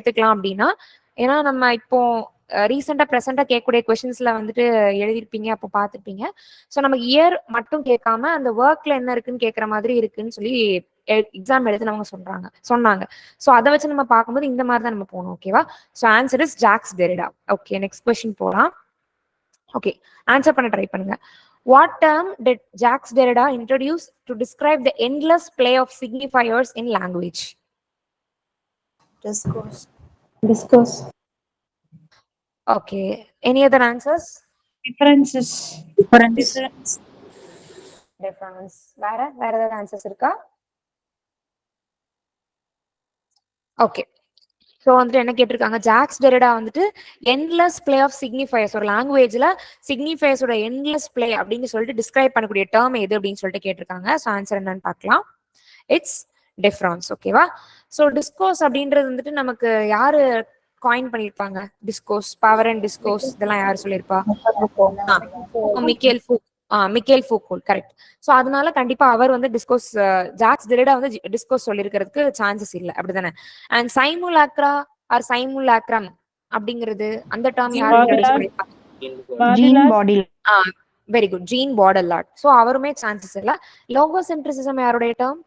எடுத்துக்கலாம் அப்படின்னா, ஏன்னா நம்ம இப்போ ரீசெண்டா ப்ரெசென்டா கேட்கக்கூடிய கொஸ்டின்ஸ்ல வந்துட்டு எழுதிருப்பீங்க, அப்போ பார்த்துருப்பீங்க. ஸோ நமக்கு இயர் மட்டும் கேட்காம அந்த ஒர்க்ல என்ன இருக்குன்னு கேட்குற மாதிரி இருக்குன்னு சொல்லி எக்ஸாம் எழுதுனவங்க சொன்னாங்க. ஸோ அதை வச்சு நம்ம பார்க்கும்போது இந்த மாதிரி தான் நம்ம போகணும். ஓகேவா? So answer is Jacques Derrida. Okay, next question போகலாம். ஓகே, ஆன்சர் பண்ண ட்ரை பண்ணுங்க. What term did Jacques Derrida introduce to describe the endless play of signifiers in language? Discourse. Discourse. Okay, any other answers? Differences. Difference. வேற ஏதாவது answers இருக்கா? Okay, so வந்துட்டு என்ன கேட்டிருக்காங்க, Jacks Derrida வந்துட்டு endless play of சிக்னிஃபயர்ஸ், ஒரு லாங்குவேஜ்ல சிக்னிஃபயர்ஸோட endless play அப்படின்னு சொல்லிட்டு டிஸ்கிரைப் பண்ணக்கூடிய டேர்ம் எது அப்படின்னு சொல்லிட்டு கேட்டிருக்காங்க. ஸோ ஆன்சர் என்னன்னு பார்க்கலாம். It's difference. ஓகேவா? ஸோ டிஸ்கோர்ஸ் அப்படின்றது வந்துட்டு நமக்கு யாரு காயின் பண்ணிருப்பாங்க? டிஸ்கோர்ஸ், பவர் அண்ட் டிஸ்கோர்ஸ், இதெல்லாம் யாரு சொல்லியிருப்பா? மிக்கேல் ஃபூகோல்ட். கரெக்ட். ஸோ அதனால கண்டிப்பா அவர் வந்து டிஸ்கோர்ஸ், ஜாக்ஸ் டெரிடா வந்து டிஸ்கோர்ஸ் சொல்லியிருக்கிறதுக்கு சான்சஸ் இல்லை, அப்படிதானே? அண்ட் சைமுலாக்ரா ஆர் சைமுலாக்ரம் அப்படிங்கிறது அந்த டேர்ம் யாரு இன்ட்ரோடியூஸ் பண்ணிருப்பாங்க? Jean Baudrillard. Very good, Jean Baudrillard. So அவருமே சான்சஸ் இல்லை. லோகோசென்ட்ரிசிசம் யாருடைய டேர்ம்?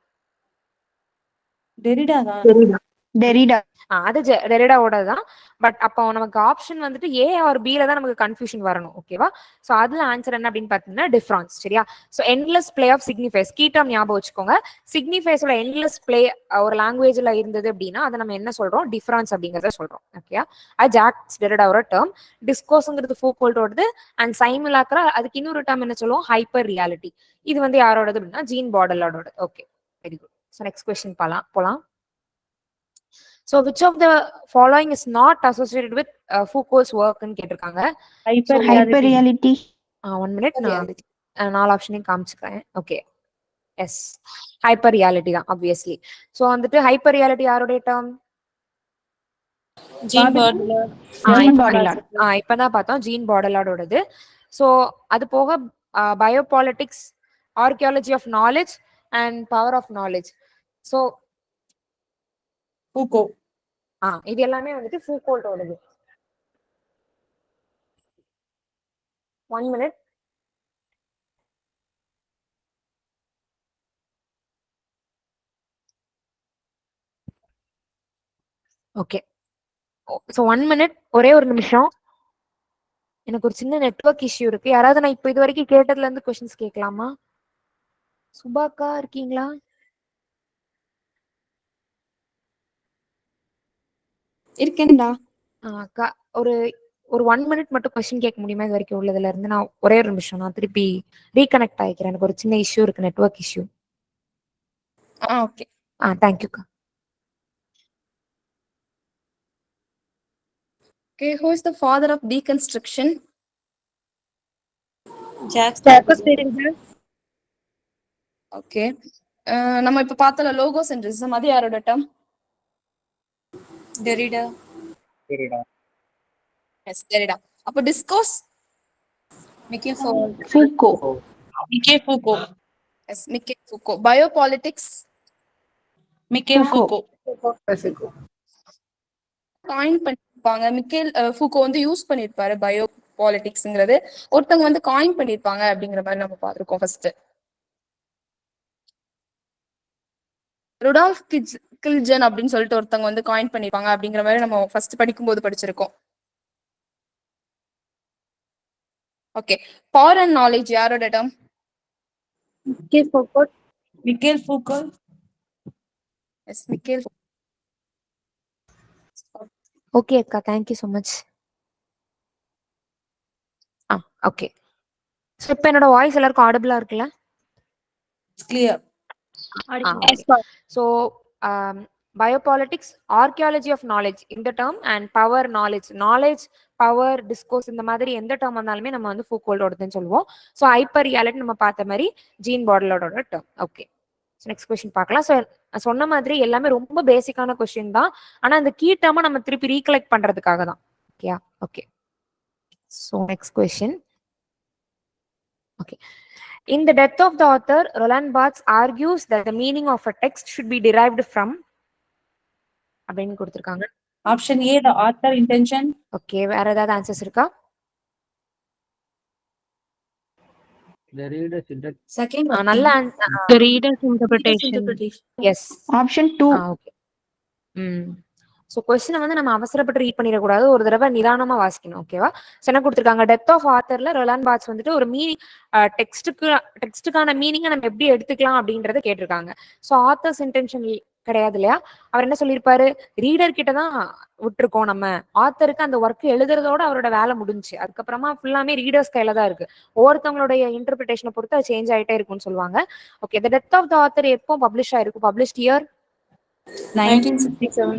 Derrida. அது டெரிடாவோட தான். பட் அப்போ நமக்கு ஆப்ஷன் வந்துட்டு ஏ ஆர் பில தான் நமக்கு கன்ஃபியூஷன் வரணும். ஓகேவா? ஸோ அதுல ஆன்சர் என்ன அப்படின்னு பாத்தீங்கன்னா டிஃபரன்ஸ். சரியா? So endless play of signifiers, key term ஞாபகம் வச்சுக்கோங்க. சிக்னிஃபைஸோட எண்ட்லெஸ் பிளே ஒரு லாங்குவேஜ்ல இருந்தது அப்படின்னா அதை நம்ம என்ன சொல்றோம்? டிஃபரன்ஸ் அப்படிங்கறத சொல்றோம். ஓகேயா? அது ஜாக்ஸ் டெரிடாவோட டேர்ம். டிஸ்கோர்ஸ்ங்கிறது ஃபூகோல்ட்டோடது. அண்ட் சைமுலாக்ரா அதுக்கு இன்னொரு டேர்ம் என்ன சொல்லுவோம்? Hyper reality. இது வந்து யாரோடது அப்படின்னா ஜீன் பாடல்லார்டோட. Okay, very good. So next question போலாம். So which of the following is not associated with Foucault's work ன்னு கேட்டிருக்காங்க. Hyper-reality. 1 minute, நான் 4 ஆப்ஷனையும் காமிச்சுக்கிறேன். ஓகே, எஸ், ஹைப்பர் ரியாலிட்டி தான் ஆப்வியஸ்லி. ஸோ வந்துட்டு ஹைப்பர் ரியாலிட்டி யாருடைய டேர்ம்? Jean Baudrillard. இப்பதான் பார்த்தோம், ஜீன் பாடல்லார்டோடது. ஸோ அது போக biopolitics, archaeology of knowledge and power of knowledge. So Foucault. இது எல்லாமே வந்துட்டு ஃபூகோல்ட்டோடது. 1 minute. ஓகே, ஸோ 1 minute, ஒரே ஒரு நிமிஷம். எனக்கு ஒரு சின்ன நெட்வொர்க் இஷ்யூ இருக்கு. யாராவது நான் இப்போ இது வரைக்கும் கேட்டதுல இருந்து கொஸ்டின்ஸ் கேட்கலாமா? சுபாக்கா இருக்கீங்களா? இருக்கேன்டா. அக்கா, ஒரு 1 minute மட்டும் கொஸ்டின் கேட்க முடியுமா? இது வரைக்கும் உள்ளதுல இருந்து நான் ஒரே ஒரு நிமிஷம், நான் திருப்பி ரீகனெக்ட் ஆகிக்கிறேன். எனக்கு ஒரு சின்ன இஷ்யூ இருக்கு, நெட்வொர்க் இஷ்யூ. ஓகே. தேங்க்யூக்கா. Okay, who is the father of deconstruction? Jacques Derrida. Okay. நம்ம இப்ப பார்த்தல லோகோசென்ட்ரிசம், அது யாரோட டேர்ம்? Derrida. Yes, Derrida. அப்ப discourse? Michel Foucault. Yes, Michel Foucault. Biopolitics? Michel Foucault. Coin பண்ணிருப்பாங்க. மிக்கேல் ஃபூகோ வந்து யூஸ் பண்ணிருப்பாரு பயோபாலிட்டிக்ஸ்ங்கிறது. ஒருத்தவங்க வந்து காயின் பண்ணிருப்பாங்க அப்படிங்கிற மாதிரி நம்ம பார்த்திருக்கோம். ஃபர்ஸ்ட் ருடால்ஃப் கில்ஜன் அப்படின்னு சொல்லிட்டு ஒருத்தவங்க வந்து காயின் பண்ணிருப்பாங்க அப்படிங்கிற மாதிரி நம்ம ஃபர்ஸ்ட் படிக்கும்போது படிச்சிருக்கோம். ஓகே, பவர் அண்ட் நாலேஜ் யாரோட term? Michel Foucault. Yes, Michel. Okay அக்கா, thank you so much. Okay, so இப்போ என்னோட வாய்ஸ் எல்லாருக்கும் ஆடிபிளா இருக்குல்ல? Clear. So biopolitics, archaeology of knowledge இந்த term, and power knowledge, power, discourse, இந்த மாதிரி எந்த டேர்ம் வந்தாலுமே நம்ம வந்து ஃபூகோல்ட்டோடதுன்னு சொல்லுவோம். ஸோ ஹைப்பர் ரியாலிட்டி நம்ம பார்த்த மாதிரி ஜீன் பாடல்லார்டோட டேர்ம். ஓகே, நெக்ஸ்ட் கொஸ்டின் பார்க்கலாம். ஸோ சொன்ன மாதிரி எல்லாமே ரொம்ப பேசிக்கான கொஸ்டின் தான். ஆனா அந்த கீ டேர்மை நம்ம திருப்பி ரீகலெக்ட் பண்றதுக்காக தான். ஓகேயா? Okay, so next question. Okay, in the death of the author, Roland Barthes argues that the meaning of a text should be derived from அப்படின்னு கொடுத்திருக்காங்க. Option A, the author intention. Okay, வேற ஏதாவது answers இருக்கா? The reader's intent. Second நல்ல The reader's interpretation. interpretation. Yes. Option 2. Okay. So கொஸ்டினை வந்து நம்ம அவசரப்பட்டு ரீட் பண்ணிடக்கூடாது, ஒரு தடவை நிதானமா வாசிக்கணும். ஓகேவா? ஸோ என்ன கொடுத்துருக்காங்க, டெத் ஆஃப் ஆத்தர்ல ரொலான் பார்ட்ஸ் வந்துட்டு ஒரு மீனிங் டெக்ஸ்டுக்கான மீனிங்கை நம்ம எப்படி எடுத்துக்கலாம் அப்படின்றத கேட்டிருக்காங்க. ஸோ ஆத்தர்ஸ் இன்டென்ஷன் கிடையாது இல்லையா? அவர் என்ன சொல்லியிருப்பாரு, ரீடர் கிட்ட தான் விட்டுருக்கோம், நம்ம ஆத்தருக்கு அந்த ஒர்க் எழுதுறதோட அவரோட வேலை முடிஞ்சு, அதுக்கப்புறமா ஃபுல்லாமே ரீடர்ஸ் கையில தான் இருக்கு. ஒவ்வொருத்தவங்களுடைய இன்டர்பிரிட்டேஷனை பொறுத்து அது சேஞ்ச் ஆகிட்டே இருக்கும்னு சொல்லுவாங்க. Okay, the death of the author எப்போ பப்ளிஷ் ஆயிருக்கும்? Published year 1967.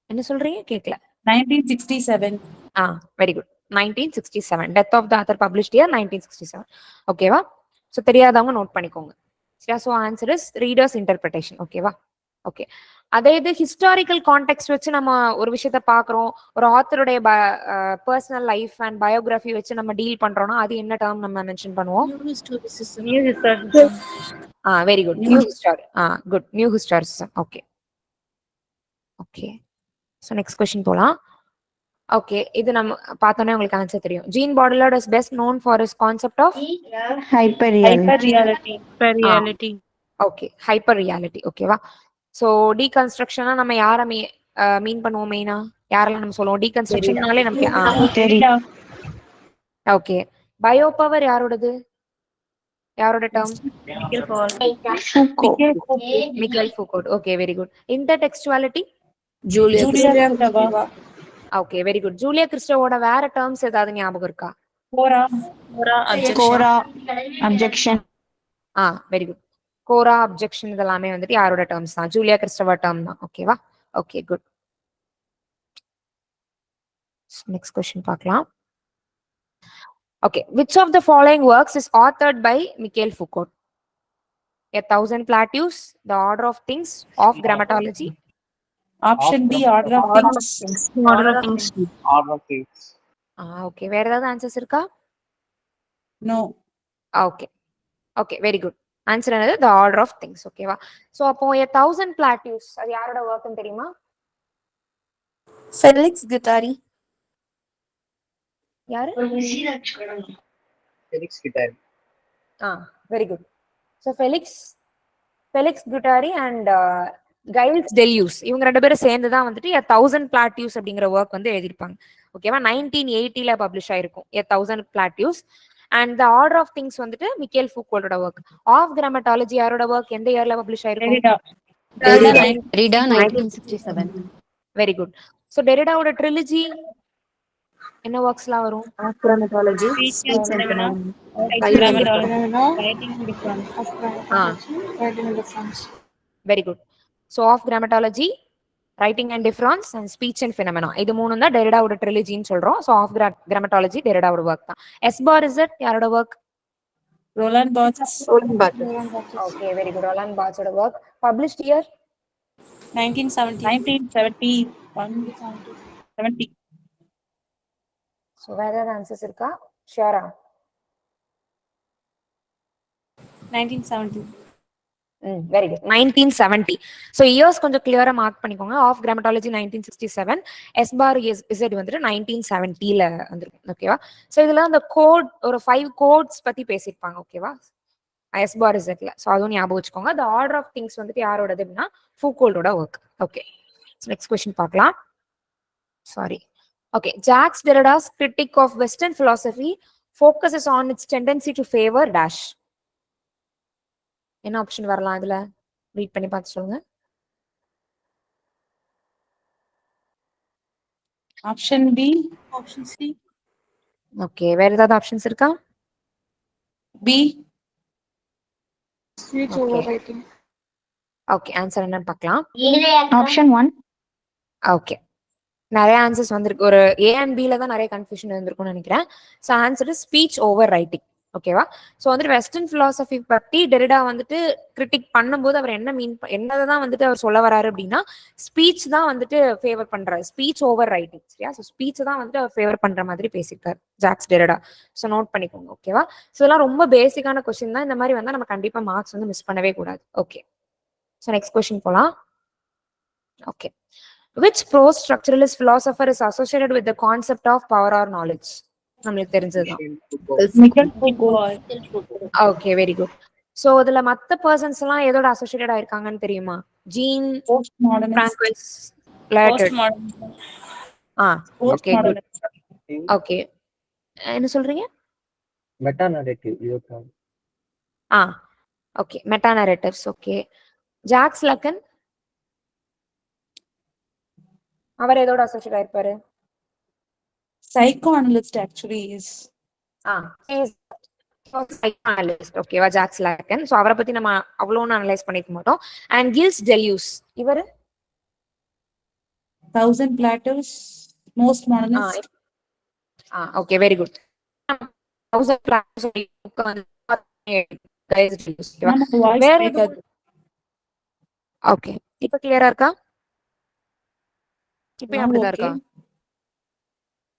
என்ன சொல்றீங்க, கேட்கல? 1967. Very good. 1967 death of the author published year 1967. ஓகேவா? ஸோ தெரியாதவங்க நோட் பண்ணிக்கோங்க. சரியா? So answer is readers interpretation. ஓகேவா? ஓகே, அதே இது ஹிஸ்டாரிக்கல் கான்டெக்ட் வச்சு நம்ம ஒரு விஷயத்த பாக்குறோம், ஒரு ஆத்தருடைய பர்சனல் லைஃப் அண்ட் பயோகிராஃபி வச்சு நம்ம டீல் பண்றோம்னா அது என்ன டேர்ம் நம்ம மென்ஷன் பண்ணுவோம்? Very good, new history. Good, new historicism. Okay okay, so next question போலாம். ஓகே, இது நம்ம பார்த்தோன்னே உங்களுக்கு ஆன்சர் தெரியும். Jean Baudrillard is best known for his concept of Hyper reality. Reality. Okay, hyper reality. ஓகேவா? So டீகன்ஸ்ட்ரக்ஷனா நம்ம யாரை மீன் பண்ணுவோம் மெயினா? யாரெல்லாம் நம்ம சொல்லுவோம் டீகன்ஸ்ட்ரக்ஷன்னாலே நமக்கு? Derrida. ஓகே, பயோ பவர் யாரோடது? யாரோட term? Foucault. Michel Foucault. Okay, very good. Intertextuality? Julia. Julia Kristeva. Okay, very good. Julia கிறிஸ்டோவோட வேற டேர்ம்ஸ் ஏதாவது ஞாபகம் இருக்கா? Cora. Cora. Objection. Very good. Chora, objection இதெல்லாமே வந்துட்டு யாரோட டேர்ம்ஸ் தான்? ஜூலியா கிறிஸ்டோவா டேர்ம் தான். ஓகேவா? Okay, good. நெக்ஸ்ட் கொஸ்டின் பார்க்கலாம். Okay, which of the following works is authored by Michael Foucault? A Thousand Plateaus, The Order of Things, Of Grammatology. Option B, Order of Things. Order of things. Order of things. Okay, வேற ஏதாவது answers இருக்கா? No. Okay okay, very good. Answer என்னது? The order of things. ஓகேவா? So அப்போ A Thousand Plateaus அது யாரோட ஒர்க்னு தெரியுமா? Felix Guattari. யாரு? Felix Guattari. Very good. So Felix Guattari and Gilles Deleuze இவங்க ரெண்டு பேரும் சேர்ந்து தான் வந்துட்டு A Thousand Plateaus அப்படிங்கிற ஒர்க் வந்து எழுதியிருப்பாங்க. ஓகேவா? 1980 பப்ளிஷ் ஆயிருக்கும் A Thousand Plateaus. And the order of things வந்துட்டு மிக்கேல் ஃபூகோல்டோட ஒர்க். ஆஃப் கிராமட்டாலஜி யாரோட ஒர்க்? எந்த இயர்ல பப்ளிஷ் ஆயிருக்கும்? Derrida 1967. Very good. ஸோ டெரிடாவோட ட்ரிலஜி என்ன ஒர்க்ஸ்லாம் வரும்? Very good. So of grammatology, writing and difference and speech and phenomena, இது மூணு தான் டெரிடாவோட ட்ரிலஜின்னு சொல்றோம். ஸோ ஆஃப் கிராமட்டாலஜி டெரிடாவோட ஒர்க் தான். எஸ்பாரிசட் யாரோட work? Roland Barthes. Okay, very good. Roland பார்ட்ஸோட ஒர்க். Published year 1970. ஸோ வேற ஏதாவது ஆன்சர்ஸ் இருக்கா? ஷியோரா? 1970. Very good. 1970. ஸோ இயர்ஸ் கொஞ்சம் கிளியரா மார்க் பண்ணிக்கோங்க. ஆஃப் கிராமட்டாலஜி 1967, எஸ்பார் இசட் வந்துட்டு 1970 வந்துருக்கும். ஓகேவா? ஸோ இதுல அந்த கோட் ஒரு 5 கோட்ஸ் பத்தி பேசியிருப்பாங்க. ஓகேவா? எஸ்பார் இசட்ல. ஸோ அதுவும் ஞாபகம் வச்சுக்கோங்க. த ஆர்டர் ஆஃப் திங்ஸ் வந்துட்டு யாரோடது அப்படின்னா ஃபூகோல்டோட ஒர்க். ஓகே, நெக்ஸ்ட் கொஸ்டின் பார்க்கலாம். Sorry. Okay, Jacques Derrida's critique of Western philosophy focuses on its tendency to favor dash. என்ன ஆப்ஷன் வரலாம் இதுல? ரீட் பண்ணி பார்த்து சொல்லுங்க. Option B. Option C. Okay, வேற ஏதாவது ஆப்ஷன்ஸ் இருக்கா? B. ஓகே, ஆன்சர் என்னன்னு பார்க்கலாம். Option 1. ஓகே, நிறைய ஆன்சர்ஸ் வந்திருக்கு. ஒரு A and B தான் நிறைய கன்ஃபியூஷன் இருந்திருக்கும்னு நினைக்கிறேன். So answer speech over writing. ஓகேவா? ஸோ வந்துட்டு வெஸ்டர்ன் பிலாசபி பத்தி டெரிடா வந்துட்டு கிரிட்டிக் பண்ணும்போது அவர் என்னதான் வந்துட்டு அவர் சொல்ல வராரு அப்படின்னா ஸ்பீச் தான் வந்துட்டு ஃபேவர் பண்றாரு, ஸ்பீச் ஓவர் ரைட்டிங். சரியா? ஸோ ஸ்பீச் தான் வந்துட்டு அவர் ஃபேவர் பண்ற மாதிரி பேசியிருக்காரு ஜாக்ஸ் டெரிடா. ஸோ நோட் பண்ணிக்கோங்க. ஓகேவா? ஸோ இதெல்லாம் ரொம்ப பேசிக்கான கொஸ்டின் தான். இந்த மாதிரி வந்தா நம்ம கண்டிப்பா மார்க்ஸ் வந்து மிஸ் பண்ணவே கூடாது. ஓகே, ஸோ நெக்ஸ்ட் கொஸ்டின் போலாம். Okay. Which post structuralist philosopher is associated with the concept of power or knowledge? நம்மளுக்கு தெரிஞ்சதுதான். Michael Foucault. Okay, very good. So இதுல மத்த பர்சன்ஸ் எல்லாம் எதோட அசோசியேட்டட் ஆயிருக்காங்கன்னு தெரியுமா? Jean Postmodernist. François Lyotard. Postmodernist. Okay good. Postmodernist. Okay, என்ன சொல்றீங்க? மெட்டா நரேட்டிவ் யூகம். Okay, meta narratives. Okay. Jacques Lacan அவர் எதோட அசோசியேட் ஆயிருப்பாரு? Psychoanalyst actually is. சைக்கானலிஸ்ட். ஓகேவா, ஜாக்ஸ் லாக்கன். சோ அவரை பத்தி நம்ம அவ்வளவு அனலைஸ் பண்ணிக்க மாட்டோம். அண்ட் கில்ஸ் டெல்யூஸ் இவரு Thousand Platters. Most modernist. Okay, very good. நம்ம voice வேற break ஆகுது. ஓகே, இப்ப கிளியரா இருக்கா? இப்ப Now அப்படிதான் okay. இருக்கா?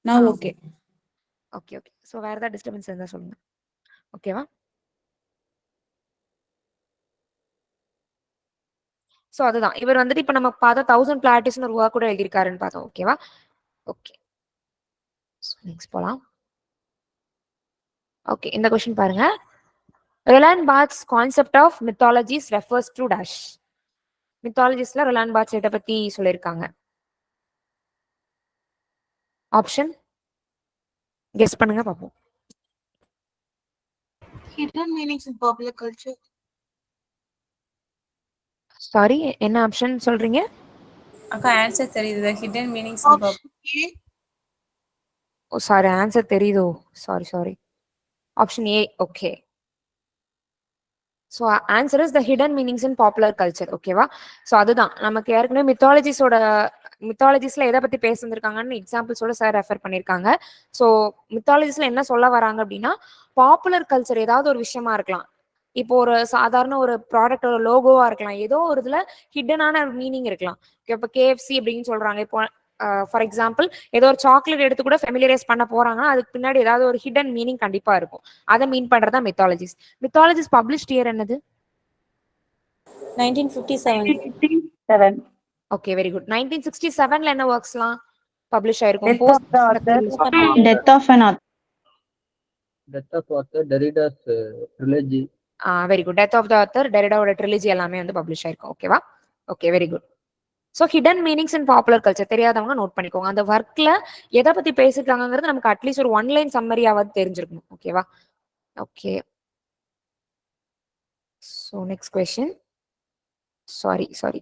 Now okay. Okay okay. So வேற ஏதாவது டிஸ்டர்பன்ஸ் இருந்தா சொல்லுங்க. ஓகேவா? சோ அதுதான் இவர் வந்துட்டு இப்ப நம்ம பார்த்தா 1000 பிளாட்டிஸ்னு ஒரு ஒர்க் கூட எழுதியிருக்காருன்னு பார்த்தோம். ஓகேவா? ஓகே, நெக்ஸ்ட் போலாம். ஓகே, இந்த क्वेश्चन பாருங்க. Roland Barthes concept of mythologies refers to dash. மித்தாலஜிஸ்ல ரொலாண்ட் பார்த்ஸ் இத பத்தி சொல்லிருக்காங்க. ஆப்ஷன் கெஸ் பண்ணுங்க பாப்போம். Hidden meanings in popular culture. Sorry, என்ன ஆப்ஷன் சொல்றீங்க? அக்கா ஆன்சர் தெரியுது. Hidden meanings in Option A. Oh sorry, answer தெரியுதோ. Sorry. Option A. Okay. So answer is the hidden meanings in popular culture. ஓகேவா? So அதுதான் நமக்கு ஏற்கனவே மித்தாலஜிஸ்ல எதை பத்தி பேசியிருக்காங்கன்னு எக்ஸாம்பிள்ஸோட சார் ரெஃபர் பண்ணியிருக்காங்க. ஸோ மித்தாலஜிஸ்ல என்ன சொல்ல வராங்க அப்படின்னா, பாப்புலர் கல்ச்சர் ஏதாவது ஒரு விஷயமா இருக்கலாம். இப்போ ஒரு சாதாரண ஒரு ப்ராடக்டோட லோகோவா இருக்கலாம், ஏதோ ஒரு இதுல ஹிடனான மீனிங் இருக்கலாம். இப்போ கேஎஃப்சி அப்படின்னு சொல்றாங்க. இப்போ ஃபார் எக்ஸாம்பிள் ஏதோ ஒரு சாக்லேட் எடுத்து கூட ஃபெமிலியரைஸ் பண்ண போறாங்கன்னா அதுக்கு பின்னாடி ஏதாவது ஒரு ஹிடன் மீனிங் கண்டிப்பா இருக்கும். அதை மீன் பண்றதா மித்தாலஜிஸ். மித்தாலஜிஸ் பப்ளிஷ்ட் இயர் என்னது? 1957. Okay, very good. 1967ல என்ன ஒர்க்ஸ்லாம் பப்ளிஷ் ஆயிருக்கும்? Death of the author. Death of an author. Death of author, Derrida's trilogy. Very good. Death of the author, டெரிடாவோட ட்ரிலஜி எல்லாமே வந்து பப்ளிஷ் ஆயிருக்கும். ஓகேவா? Okay, very good. So hidden meanings in popular culture தெரியாதவங்க note பண்ணிக்கோங்க. அந்த ஒர்க்ல எதை பத்தி பேசிருக்காங்கிறது நமக்கு அட்லீஸ்ட் ஒரு ஒன்லைன் சம்மரியாவது தெரிஞ்சிருக்கணும். ஓகேவா? Okay. So next question. Sorry.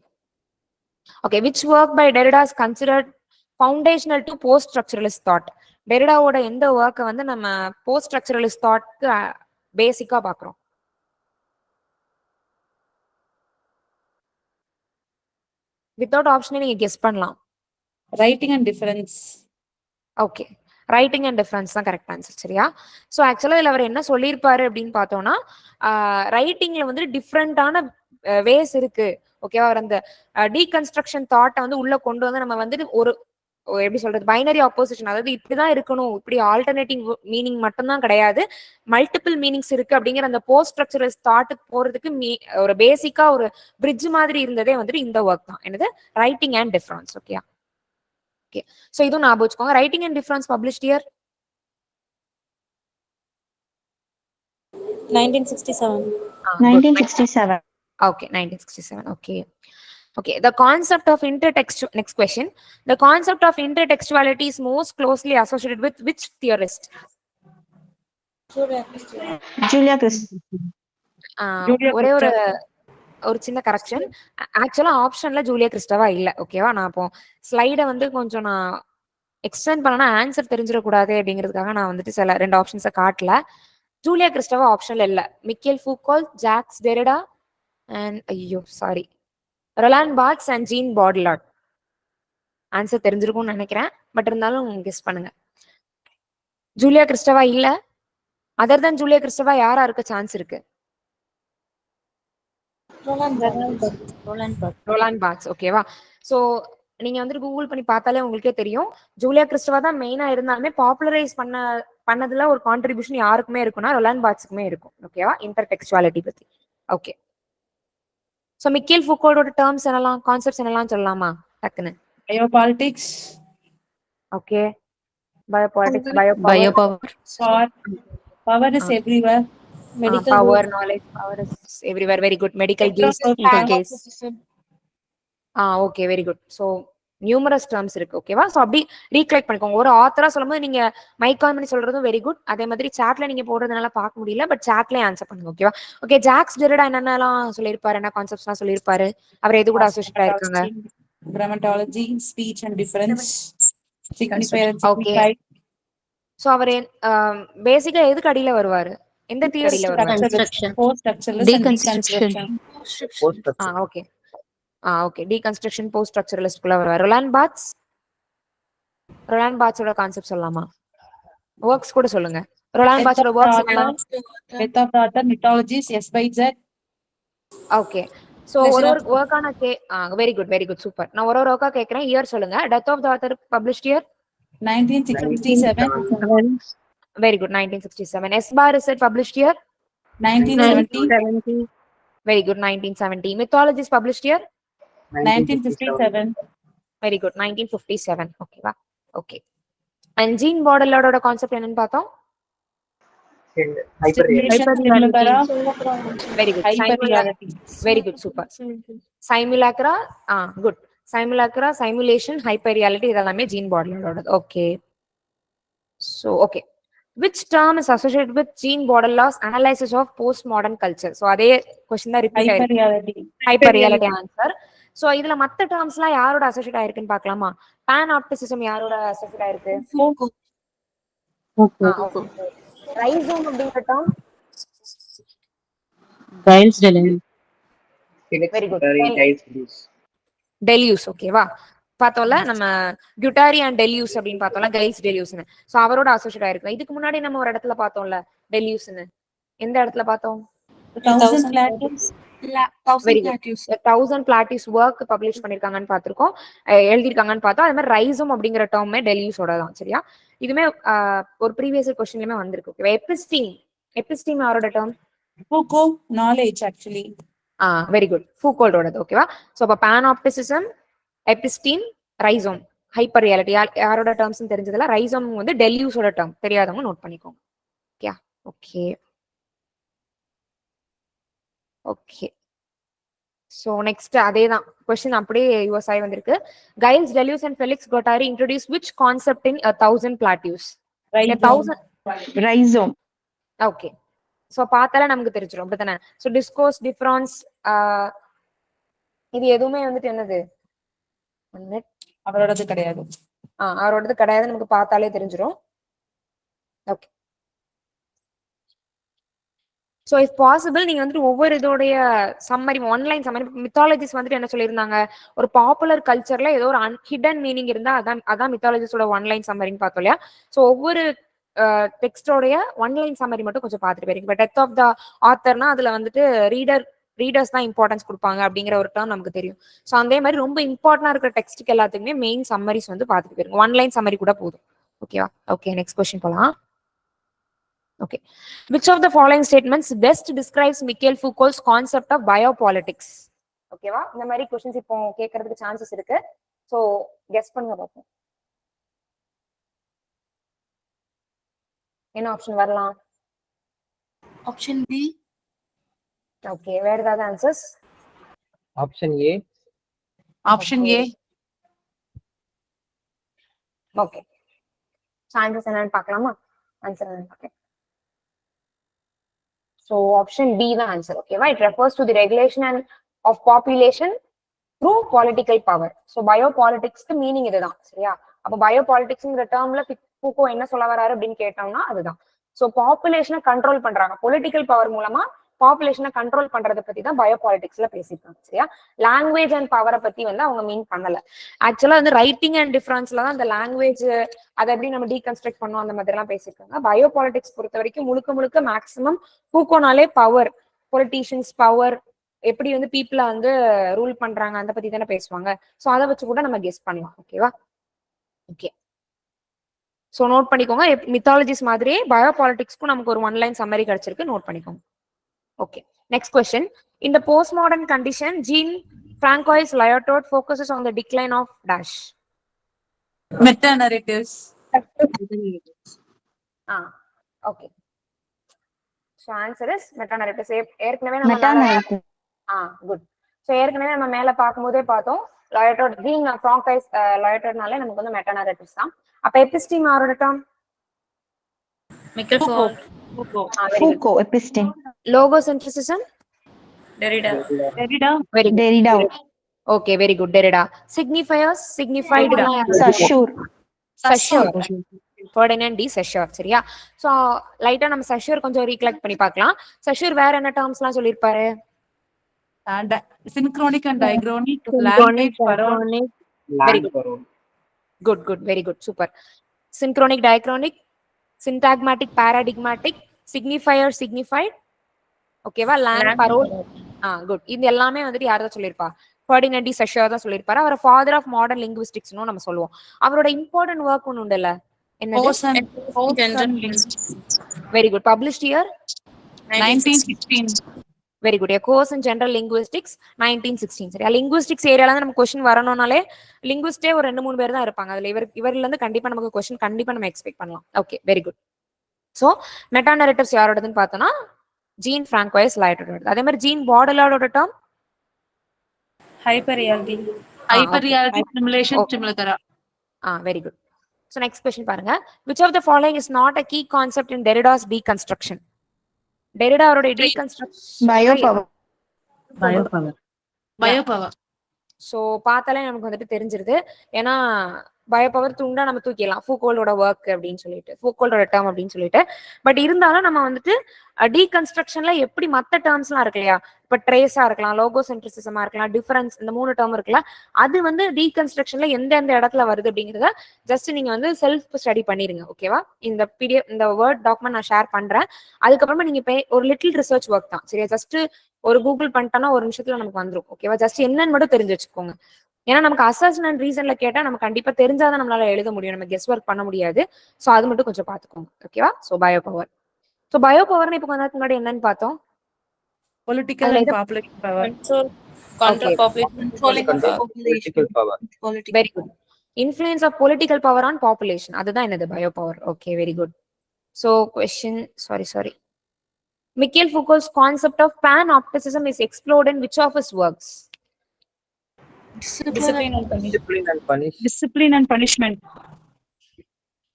Okay, which work by Derrida is considered foundational to post structuralist thought? டெரிடாவோட எந்த ஒர்க்கை வந்து நம்ம போஸ்ட் ஸ்ட்ரக்சரலிஸ்ட் தாட்க்கு பேசிக்கா பாக்குறோம்? வித்தவுட் ஆப்ஷனே நீங்க கெஸ் பண்ணலாம். Writing and difference. Okay, writing and difference தான் கரெக்ட் ஆன்சர். சரியா? ஸோ ஆக்சுவலா இதுல அவர் என்ன சொல்லியிருப்பாரு அப்படின்னு பார்த்தோம்னா, ரைட்டிங்ல வந்து டிஃப்ரெண்டான வேஸ் இருக்கு. ஓகேவா? அவர் அந்த டீகன்ஸ்ட்ரக்ஷன் தாட்டை வந்து உள்ள கொண்டு வந்து நம்ம வந்து ஒரு எப்படி சொல்றது, பைனரி ஆப்போசிஷன், அதாவது இப்படிதான் இருக்கணும், இப்படி ஆல்டர்னேட்டிவ் மீனிங் மட்டும்தான் கிடையாது, மல்டிபிள் மீனிங்ஸ் இருக்கு அப்படிங்கிற அந்த போஸ்ட் ஸ்ட்ரக்சரல் தாட்டுக்கு போறதுக்கு ஒரு பேசிக்கா ஒரு பிரிட்ஜ் மாதிரி இருந்ததே வந்துட்டு இந்த ஒர்க் தான். என்னது? Writing and difference. Okay. So இதுவும் ஞாபகம் வச்சுக்கோங்க. Writing and difference published year 1967. 1967. Okay, 1967. Okay. The concept of intertextual. Next question. The concept of intertextuality is most closely associated with which theorist? Julia Crist. ஒரே ஒரு சின்ன correction. ஆக்சுவலா ஆப்ஷன்ல Julia கிறிஸ்டவா இல்ல. ஓகேவா? நான் அப்போ ஸ்லைட வந்து கொஞ்சம் நான் எக்ஸ்டெண்ட் பண்ணனா ஆன்சர் தெரிஞ்சிடக்கூடாது அப்படிங்கிறதுக்காக நான் வந்துட்டு சில 2 ஆப்ஷன்ஸை காட்டல. ஜூலியா கிறிஸ்டவா ஆப்ஷன்ல இல்ல. Michel Foucault, Jacques Derrida and Roland Barthes and Jean Baudrillard. Answer தெரிஞ்சிருக்கும்னு நினைக்கிறேன், பட் இருந்தாலும் கெஸ் பண்ணுங்க. ஜூலியா கிறிஸ்டவா இல்ல. அதர் தென் ஜூலியா கிறிஸ்டவா யாரா இருக்க சான்ஸ் இருக்கு? ரொலாண்ட் பார்த்ஸ். ஓகேவா? சோ நீங்க வந்து கூகுள் பண்ணி பார்த்தாலே உங்களுக்கே தெரியும், ஜூலியா கிறிஸ்டவா தான் மெயினா இருந்தாலுமே பாப்புலரைஸ் பண்ணதுல ஒரு கான்ட்ரிபியூஷன் யாருக்குமே இருக்குன்னா ரொலாண்ட் பார்த்ஸ்க்குமே இருக்கும். ஓகேவா? இன்டர்டெக்சுவாலிட்டி பத்தி. ஓகே. சோ மிக்கேல் ஃபூகோலோட டேர்ம்ஸ் என்னலாம், கான்செப்ட்ஸ் என்னலாம் சொல்லலாமா? டக்குன்னு. Biopolitics. Okay, biopolitics, Biopower. Power is everywhere. Medical power, use. Knowledge, power is everywhere. Very good. Medical case. Medical case. Okay, very good. So numerous terms இருக்கு. ஓகேவா? So அப்படி recollect பண்ணிக்கோங்க. ஒரு ஆத்தரா சொல்லும்போது நீங்க மைக் ஆன் பண்ணி சொல்றதும் வெரி குட். அதே மாதிரி சாட்ல நீங்க போடுறதுனால பார்க்க முடியல, பட் சாட்லயே ஆன்சர் பண்ணுங்க. ஓகேவா? ஓகே, ஜாக்ஸ் டெரிடா என்னென்னலாம் சொல்லியிருப்பாரு, என்ன கான்செப்ட்ஸ்லாம் சொல்லியிருப்பாரு, அவர் எது கூட அசோசியேட் ஆயிருக்காங்க? Grammatology, speech and difference. Signifier and okay, signify. So அவர் பேசிக்கா எதுக்கு அடியில வருவாரு, எந்த தியரியில வருவாரு? Construction. Post-structuralist and Deconstruction. deconstruction. Post okay. Okay, deconstruction, post ஸ்ட்ரக்சரலிஸ்ட்குள்ள வருவார். ரொலாண்ட் பாத்ஸோட கான்செப்ட் சொல்லலாமா? ஒர்க்ஸ் கூட சொல்லுங்க. ரொலாண்ட் பாத்ஸோட ஒர்க்ஸ் என்னலாம்? Death of the author, mythologies, S by Z. Okay, so ஒரு ஒர்க்கான very good, very good, super. நான் ஒரு ஒர்க்கா கேக்குறேன், இயர் சொல்லுங்க. Death of the author published year 1967. Very good, 1967. S bar is it published year 1970. Very good, 1970. Mythologies published year 1957. Very good, 1957. ஓகேவா? Okay. And Jean பாடலோட concept என்னன்னு பார்த்தோம். Very good, Hyperreality. Very good, super. Simulacra, good. Simulacra, simulation, hyper reality, இதெல்லாமே Jean பாடலோட. Okay, so okay. Which term is associated with Jean Baudrillard's analysis of postmodern culture? So அதே question தான் repeat ஆயிருக்கு. Hyperreality. Hyper reality answer. So இதுல மத்த டேர்ம்ஸ்லாம் யாரோட associate ஆயிருக்குன்னு பார்க்கலாமா? பான் ஆப்டிசிசம் யாரோட அசோசியேட் ஆயிருக்கு? ரைசோம் அப்படிங்கிற term Giles Deleuze. Very good. Deleuze. ஓகேவா? பார்த்தோம்ல நம்ம குட்டாரி அண்ட் டெலியூஸ் அப்படின்னு பார்த்தோம்ல, கைல்ஸ் டெலியூஸ்னு. சோ அவரோட அசோசியேட் ஆயிருக்கு. இதுக்கு முன்னாடி நம்ம ஒரு இடத்துல பார்த்தோம்ல டெலியூஸ்னு. எந்த இடத்துல பார்த்தோம்? 1000 plateaus. Very good. 1000 plateaus work publish பண்ணிருக்காங்கன்னு பார்த்திருக்கோம், எழுதிருக்காங்கன்னு பார்த்தோம். அதே மாதிரி ரைசோம் அப்படிங்கிற டேர்மே டெலியூஸோட தான். சரியா? இதுமே ஒரு ப்ரீவியஸ் கொஸ்டின்லயுமே வந்திருக்கு. ஓகேவா? எபிஸ்டீம் யாரோட term? Foucault, knowledge actually. Very good, ஃபூகோல்டோடது. ஓகேவா? சோ அப்ப panopticism, episteme, rhizome, hyper reality யாரோட டேர்ம்ஸ் தெரிஞ்சதுல? ரைசோம் வந்து டெலியூஸோட டேர்ம். தெரியாதவங்க நோட் பண்ணிக்கோங்க. Okay, okay. சோ நெக்ஸ்ட் அதேதான் क्वेश्चन அப்படியே யூஎஸ் ஆகி வந்திருக்கு. Gilles Deleuze and Felix Guattari introduce which concept in 1000 plateaus? 1000. Rhizome. Okay, so பார்த்தாலே நமக்கு தெரிஞ்சிரும் அப்படிதானே? சோ டிஸ்கோர்ஸ், டிஃபரன்ஸ், இது எதுவுமே வந்துட்டு என்னது? அவரோடது கிடையாது. அவரோடது கிடையாது, நமக்கு பார்த்தாலே தெரிஞ்சிரும். ஓகே, சோ இஃப் பாசிபிள் நீங்க வந்துட்டு ஒவ்வொரு இதோடைய சம்மரி, ஒன்லைன் சம்மரி. மித்தாலஜிஸ் வந்துட்டு என்ன சொல்லியிருந்தாங்க? ஒரு பாப்புலர் கல்ச்சர்ல ஏதோ ஒரு ஹிடன் மீனிங் இருந்தா அதான் மித்தாலஜிஸோட ஒன்லைன் சம்மரின்னு பார்த்தோம் இல்லையா? சோ ஒவ்வொரு டெக்ஸ்டோடைய ஒன்லைன் சம்மரி மட்டும் கொஞ்சம் பார்த்துட்டு போயிருங்க. இப்போ டெத் ஆஃப் த ஆத்தர்னா அதுல வந்துட்டு ரீடர்ஸ் தான் இம்பார்ட்டன்ஸ் கொடுப்பாங்க அப்படிங்கிற ஒரு டேர்ம் நமக்கு தெரியும். ஸோ அதே மாதிரி ரொம்ப இம்பார்ட்டன்டா இருக்கிற டெக்ஸ்ட்டுக்கு எல்லாத்துக்குமே மெயின் சம்மரிஸ் வந்து பார்த்துட்டு போயிருங்க. ஒன்லைன் சம்மரி கூட போதும். ஓகேவா? ஓகே, நெக்ஸ்ட் கொஸ்டின் போலாம். Okay, which of the following statements best describes Michel Foucault's concept of biopolitics? ஓகேவா? இந்த மாதிரி क्वेश्चंस இப்போ கேட்கறதுக்கு சான்சஸ் இருக்கு. சோ கெஸ் பண்ணுங்க பாப்போம். என்ன ஆப்ஷன் வரலாம்? Option B. ஓகே, வேற ஏதாவது answers? Option A. Option A. Okay, chances என்னன்னு பார்க்கலாமா? ஆன்சர் என்னன்னு பார்க்கலாம். So option B தான் ஆன்சர். ஓகேவா? It refers to the regulation of population through political power. So biopolitics meaning இதுதான். சரியா? அப்ப பயோபாலிட்டிக்ஸ்ங்கிற டேர்ம்ல ஃபூகோ என்ன சொல்ல வராரு அப்படின்னு கேட்டோம்னா அதுதான். சோ பாப்புலேஷனை கண்ட்ரோல் பண்றாங்க, பொலிட்டிக்கல் பவர் மூலமா பாப்புலேஷனை கண்ட்ரோல் பண்றதை பத்தி தான் பயோபாலிட்டிக்ஸ்ல பேசியிருக்காங்க. சரியா? லாங்குவேஜ் அண்ட் பவரை பத்தி வந்து அவங்க மீன் பண்ணல. ஆக்சுவலா வந்து ரைட்டிங் அண்ட் டிஃபரன்ஸ்ல தான் அந்த லாங்குவேஜ் அதை எப்படி நம்ம டீகன்ஸ்ட்ரக்ட் பண்ணோம் அந்த மாதிரி எல்லாம் பேசியிருக்காங்க. பயோபாலிட்டிக்ஸ் பொறுத்த வரைக்கும் முழுக்க மேக்சிமம் ஃபூகோனாலே பவர், பொலிட்டீஷியன்ஸ் பவர், எப்படி வந்து பீப்புளை வந்து ரூல் பண்றாங்க அதை பத்தி தானே பேசுவாங்க. சோ அதை வச்சு கூட நம்ம கெஸ் பண்ணலாம். ஓகேவா? ஓகே, சோ நோட் பண்ணிக்கோங்க. மித்தாலஜிஸ் மாதிரியே பயோபாலிட்டிக்ஸ்க்கும் நமக்கு ஒரு ஒன்லைன் சம்மரி கிடைச்சிருக்கு, நோட் பண்ணிக்கோங்க. Okay, next question. In the postmodern condition, Jean-Francois Lyotard focuses on the decline of dash. Meta narratives. Okay. So answer is meta narratives. ஏற்கனவே நம்ம Meta-narrative. குட். ஸோ ஏற்கனவே நம்ம மேல பார்க்கும்போதே பார்த்தோம் லயோட்டோட் Jean-Francois Lyotardனாலே நமக்கு வந்து மெட்டா நரேட்டிவ்ஸ் தான். அப்ப எபிஸ்டீம் யாரோட term? Michael Foucault. Foucault, episteme. Logocentrism? Derrida. Derrida. Very good. Derrida. Okay, very good. Derrida. Signifiers? Signified. Saussure. Saussure. Ferdinand de Saussure. சரியா? ஸோ லைட்டா நம்ம Saussure கொஞ்சம் ரீகலெக்ட் பண்ணி பார்க்கலாம். Saussure வேற என்ன டேர்ம்ஸ்லாம் சொல்லியிருப்பாரு? Synchronic and diachronic. Synchronic, Language, parody. diachronic. Very good. Good, very good. Super. Synchronic, diachronic, syntagmatic, paradigmatic, signifier, signified. ஓகேவா? Land parole. குட். இது எல்லாமே வந்துட்டு யார் தான் சொல்லியிருப்பா? ஃபெர்டினண்ட் டி Saussure தான் சொல்லியிருப்பாரு. அவர் ஃபாதர் ஆஃப் மாடர்ன் லிங்குவிஸ்டிக்ஸ்னு நம்ம சொல்லுவோம். அவரோட இம்பார்ட்டன்ட் ஒர்க் ஒன்று உண்டுல்ல, என்னது? Very good. Published year 1916. Very good. Course இன் ஜெனரல் லிங்குவிஸ்டிக்ஸ் 1916. சரியா? லிங்குவிஸ்டிக்ஸ் ஏரியால இருந்து நமக்கு கொஸ்டின் வரணும்னாலே லிங்குவிஸ்டே ஒரு 2-3 பேர் தான் இருப்பாங்க. அதுல இவர்ல இருந்து கண்டிப்பா நமக்கு கொஸ்டின் கண்டிப்பா நம்ம எக்ஸ்பெக்ட் பண்ணலாம். Okay, very good. So meta narratives யாரோடதுன்னு பார்த்தோம்னா Jean-Francois Lyotard. அதே மாதிரி ஜீன் பாடலார்டோட term Hyperreality. Hyperreality, simulation, simulacra. Very good. So next question பாருங்க. Which of the following is not a key concept in Derrida's deconstruction? Derrida அவரோட deconstruction Biopower. Biopower. So பார்த்தாலே நமக்கு வந்துட்டு தெரிஞ்சிருது. ஏன்னா பயோபவர் துண்டா நம்ம தூக்கிடலாம் ஃபூகோல்டோட ஒர்க் அப்படின்னு சொல்லிட்டு, ஃபூகோல்டோட டேர்ம் அப்படின்னு சொல்லிட்டு. பட் இருந்தாலும் நம்ம வந்துட்டு டீகன்ஸ்ட்ரக்ஷன்ல எப்படி மற்ற டேர்ம்ஸ்லாம் இருக்கு இல்லையா, இப்ப ட்ரேஸா இருக்கலாம், லோகோசென்ட்ரிசிசமா இருக்கலாம், டிஃபரன்ஸ், இந்த 3 டேர்ம் இருக்குல்ல, அது வந்து டீகன்ஸ்ட்ரக்ஷன்ல எந்த இடத்துல வருது அப்படிங்கிறத ஜஸ்ட் நீங்க வந்து செல்ஃப் ஸ்டடி பண்ணிருங்க. ஓகேவா? இந்த PDF இந்த வேர்ட் டாக்குமெண்ட் நான் ஷேர் பண்றேன். அதுக்கப்புறமா நீங்க ஒரு லிட்டில் ரிசர்ச் ஒர்க் தான். சரியா? ஜஸ்ட் ஒரு கூகுள் பண்ணிட்டோம்னா ஒரு நிமிஷத்துல நமக்கு வந்துடும். ஓகேவா? ஜஸ்ட் என்னன்னு மட்டும் தெரிஞ்சு வச்சுக்கோங்க. ஏன்னா நமக்கு அசர்ஷன் அண்ட் ரீசன்ல கேட்டா நம்ம கண்டிப்பா தெரிஞ்சாதான் நம்மளால எழுத முடியும், நம்ம கெஸ் ஒர்க் பண்ண முடியாது. சோ அது மட்டும் கொஞ்சம் பாத்துக்கோங்க. ஓகேவா? So bio power. So bio பவர்னு இப்ப கொஞ்ச நேரத்துக்கு முன்னாடி என்னன்னு பார்த்தோம்? Political and population power. Control population. Political power. Very good. Influence of political power on population, அதுதான் என்னது? Bio power. Okay, very good. So question, sorry. Michael Foucault's concept of panopticism is explored in which of his works? Discipline and punishment. Discipline and punish. Discipline and punishment.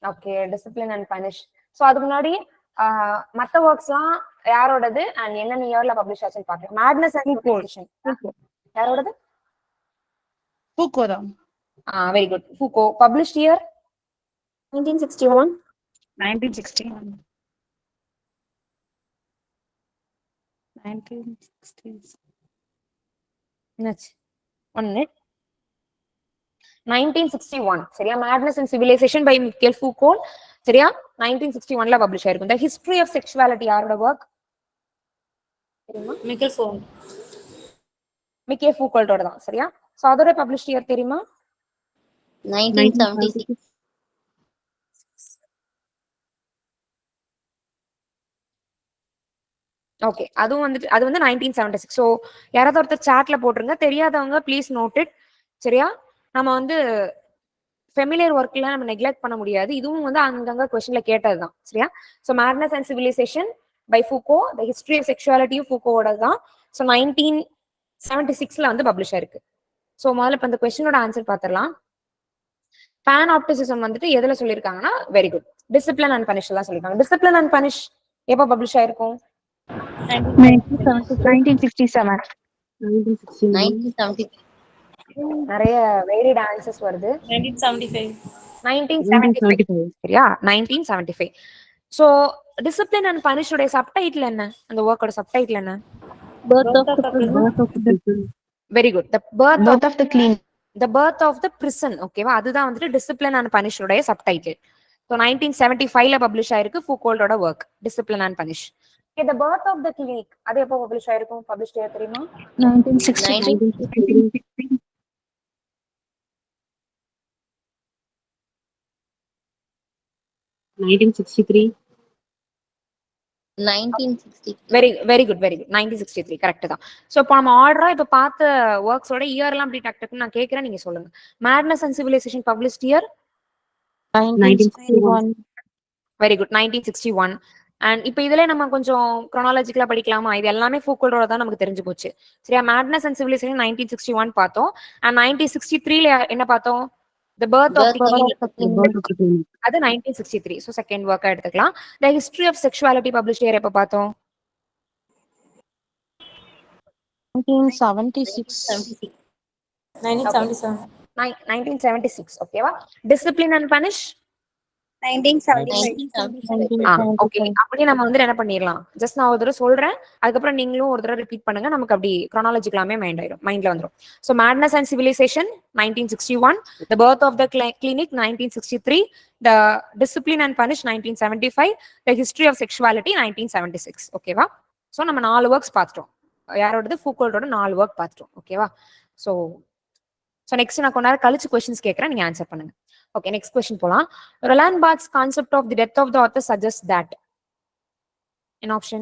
Okay, discipline and punish. So அதுக்கு முன்னாடி மத்த ஒர்க்ஸ்லாம் யாரோடது and என்னென்ன இயர்ல publish ஆச்சுன்னு பாக்கலாம். Madness and civilization யாரோடது? Foucault தான். Very good. Foucault. Published year 1961. 1916. 1916. என்னாச்சு? 1 minute. 1961. சரியா? Madness and civilization by Michel Foucault. சரியா? 1961ல பப்ளிஷ் ஆயிருக்கும். தி ஹிஸ்டரி ஆஃப் செக்சுவாலிட்டி யாரோட ஒர்க்? தெரியுமா? Michael Foucault. மிக்கேல் ஃபூகோல்டோட தான். சரியா? சோ அதோட பப்ளிஷ்ட் இயர் தெரியுமா? 1976. ஓகே, அது வந்து 1976. ஸோ யாராவது ஒருத்தர் சாட்ல போட்டுருங்க, தெரியாதவங்க ப்ளீஸ் நோட் இட். சரியா? நம்ம வந்து ஃபெமிலியர் ஒர்க்ல நம்ம நெக்லெக்ட் பண்ண முடியாது. இதுவும் வந்து அங்கங்க கொஸ்டின்ல கேட்டது தான். சரியா? So madness and civilization by Foucault, the history of செக்சுவாலிட்டியும் ஃபூகோவோட தான். ஸோ 1976ல வந்து பப்ளிஷ் ஆயிருக்கு. ஸோ முதல்ல இப்போ இந்த கொஸ்டினோட ஆன்சர் பார்த்துடலாம். பேன் ஆப்டிசிசம் வந்துட்டு எதுல சொல்லியிருக்காங்கன்னா, very good, discipline and punish தான் சொல்லியிருக்காங்க. டிசிப்ளின் அண்ட் பனிஷ் எப்போ பப்ளிஷ் ஆயிருக்கும்? 1967. 1973. நிறைய வேரிட் ஆன்சர்ஸ் வருது. 1975. 1975. சரியா? 1975. சோ டிசிப்ளின் அண்ட் பனிஷ் உடைய சப்டைட்டில் என்ன? அந்த ஒர்க்கோட சப்டைட்டில் என்ன? Birth of the prison. Very good. The birth Birth of the clean. The birth of the prison. ஓகேவா? அதுதான் வந்துட்டு டிசிப்ளின் அண்ட் பனிஷ் உடைய சப்டைட்டில். சோ 1975ல பப்ளிஷ் ஆயிருக்கு ஃபூகோல்டோட work discipline and punish. The birth of the clinic அது எப்போ publish ஆயிருக்கும்? பப்ளிஷ்ட் இயர் தெரியுமா? 1963. 1963. 1960. வெரி குட் 1963 கரெக்ட் தான். ஸோ இப்போ நம்ம ஆர்டரா இப்போ பார்த்த ஒர்க்ஸோட இயர்லாம் அப்படி டக் டக்குன்னு நான் கேட்குறேன், நீங்க சொல்லுங்க. Madness and civilisation published year 1961. Very good 1961. And இப்போ இதுல நம்ம கொஞ்சம் குரோனாலஜிக்கலா படிக்கலாமா? இது எல்லாமே ஃபூக்கோல்டோட தான் நமக்கு தெரிஞ்சு போச்சு சரியா. மேட்னஸ் அண்ட் சிவிலைசேஷன் 1961 பார்த்தோம். அண்ட் 1963 என்ன பார்த்தோம்? The birth of the king, அது 1963. ஸோ செகண்ட் ஒர்க்கா எடுத்துக்கலாம். The history of sexuality published year எப்போ பார்த்தோம்? 1976. 1977. 1976 ஓகேவா. Discipline and punish 1975. ஓகே. அப்படியே நம்ம வந்து என்ன பண்ணிடலாம், ஜஸ்ட் நான் ஒரு தடவை சொல்றேன், அதுக்கப்புறம் நீங்களும் ஒரு தடவை ரிப்பீட் பண்ணுங்க, நமக்கு அப்படி chronologically மைண்ட்ல வந்துரும். So madness and civilisation 1961, the birth of the clinic 1963, the discipline and punish 1975, the history of sexuality 1976 ஓகேவா. ஸோ நம்ம 4 ஒர்க்ஸ் பார்த்துட்டோம். யாரோடது? ஃபூக்கோல்டோட 4 ஒர்க் பார்த்துட்டோம் ஓகேவா. ஸோ நெக்ஸ்ட் நான் கொஞ்ச நேரம் கழிச்சு கொஸ்டின்ஸ் கேட்கறேன், நீங்க ஆன்சர் பண்ணுங்க. Okay, next question போலாம். Roland Barthes concept of the death of the author suggests that. An option.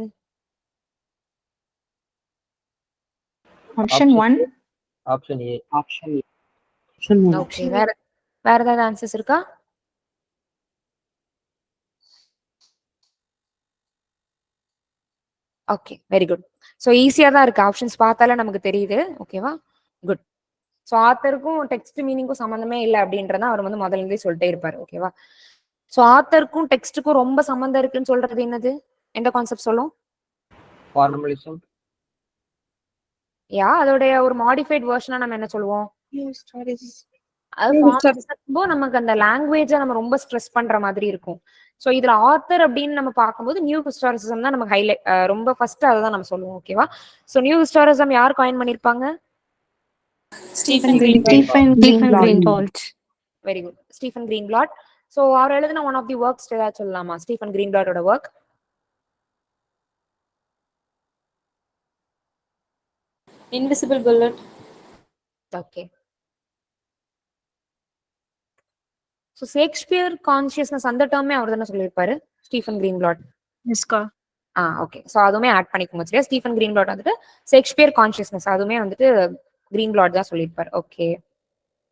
Option 1. Option A. Okay, வேற ஏதாவது ஆன்சர்ஸ் இருக்கா? Okay, very good. ஸோ ஈஸியா தான் இருக்கு, ஆப்ஷன்ஸ் பார்த்தாலே நமக்கு தெரியுது ஓகேவா. குட். ஸோ ஆத்தருக்கும் டெக்ஸ்ட் மீனிங்கும் சம்மந்தமே இல்லை அப்படின்றத அவர் வந்து முதல்ல இருந்தே சொல்லிட்டே இருப்பாரு ஓகேவா. ஸோ ஆத்தருக்கும் டெக்ஸ்ட்டுக்கும் ரொம்ப சம்மந்தம் இருக்குன்னு சொல்றது என்னது? எந்த கான்செப்ட் சொல்லும்? Formalism. அதோடைய ஒரு மாடிஃபைட் வெர்ஷனா நம்ம என்ன சொல்லுவோம்? அது நமக்கு அந்த லாங்குவேஜை நம்ம ரொம்ப ஸ்ட்ரெஸ் பண்ற மாதிரி இருக்கும். ஸோ இதுல ஆத்தர் அப்படின்னு நம்ம பார்க்கும்போது நியூ ஹிஸ்டாரிசிசம் தான் நமக்கு ஹைலைட், ரொம்ப ஃபர்ஸ்ட் அதை தான் நம்ம சொல்லுவோம் ஓகேவா. ஸோ நியூ ஹிஸ்டாரிசம் யார் காயின் பண்ணிருப்பாங்க? Stephen Greenblatt. Very good, Stephen Greenblatt. So அவர் எழுதின ஒன் ஆஃப் தி ஒர்க்ஸ் ஏதாவது சொல்லலாமா? ஸ்டீஃபன் கிரீன்பிளாட்டோட work. Invisible Bullet. Okay. So Shakespeare consciousness அந்த டேர்மே அவர் தானே சொல்லியிருப்பாரு, ஸ்டீஃபன் கிரீன்பிளாட். ஓகே. ஸோ அதுவுமே ஆட் பண்ணிக்கோங்க சரியா. ஸ்டீஃபன் கிரீன்பிளாட் வந்துட்டு ஷேக்ஸ்பியர் கான்சியஸ்னஸ் அதுவுமே வந்துட்டு கிரீன்பிளாட் தான் சொல்லியிருப்பாரு. ஓகே.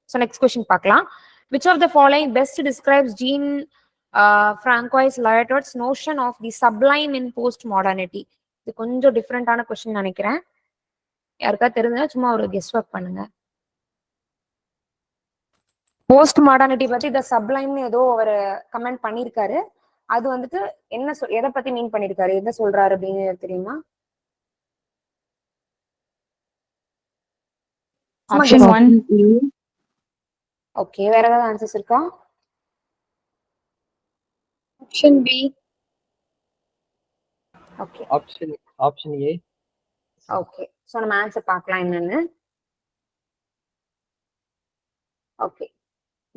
ஸோ நெக்ஸ்ட் கொஸ்டின் பார்க்கலாம். Which of the following best describes Jean Francois Lyotard's notion of the sublime in postmodernity? இது கொஞ்சம் டிஃப்ரெண்டான கொஸ்டின் நினைக்கிறேன். யாருக்கா தெரிஞ்சா சும்மா ஒரு கெஸ் ஒர்க் பண்ணுங்க. போஸ்ட் மாடர்னிட்டி பத்தி த சப்ளைம்னு ஏதோ ஒரு கமெண்ட் பண்ணிருக்காரு. அது வந்துட்டு என்ன எதை பத்தி மீன் பண்ணிருக்காரு, எதை சொல்றாரு அப்படின்னு தெரியுமா? Option 1. ஓகே, வேற ஏதாவது ஆன்சர்ஸ் இருக்கா? Option B. Okay Option A. Okay. So நம்ம ஆன்சர் பார்க்கலாம் என்னன்னு. Okay.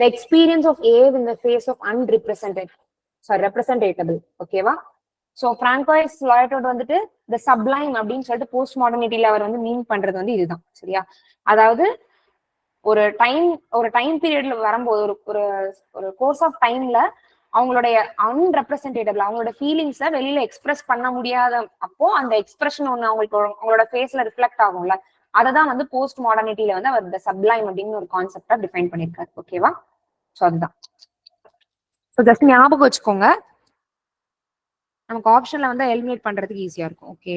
The experience of Abe in the face of representable ஓகேவா. ஸோ பிராங்கோயிஸ் லாய்டோட வந்துட்டு த சப்ளைம் அப்படின்னு சொல்லிட்டு போஸ்ட் மாடர்னிட்டியில அவர் வந்து மீன் பண்றது வந்து இதுதான் சரியா. அதாவது ஒரு டைம் பீரியட்ல வரும்போது ஒரு கோர்ஸ் ஆஃப் டைம்ல அவங்களுடைய அன்ரெப்ரசன்டேட்டிவ் அவங்களோட ஃபீலிங்ஸை வெளியில எக்ஸ்பிரஸ் பண்ண முடியாத அப்போ அந்த எக்ஸ்பிரஷன் ஒன்று அவங்களோட ஃபேஸ்ல ரிஃப்ளெக்ட் ஆகும்ல, அதை தான் வந்து போஸ்ட் மாடர்னிட்டியில வந்து அவர் த சப்ளைம் அப்படின்னு ஒரு கான்செப்டா டிஃபைன் பண்ணிருக்காரு ஓகேவா. ஸோ அதுதான். ஸோ ஜஸ்ட் ஞாபகம் வச்சுக்கோங்க, நமக்கு ஆப்ஷன்ல வந்து எலிமினேட் பண்றதுக்கு ஈஸியா இருக்கும். Okay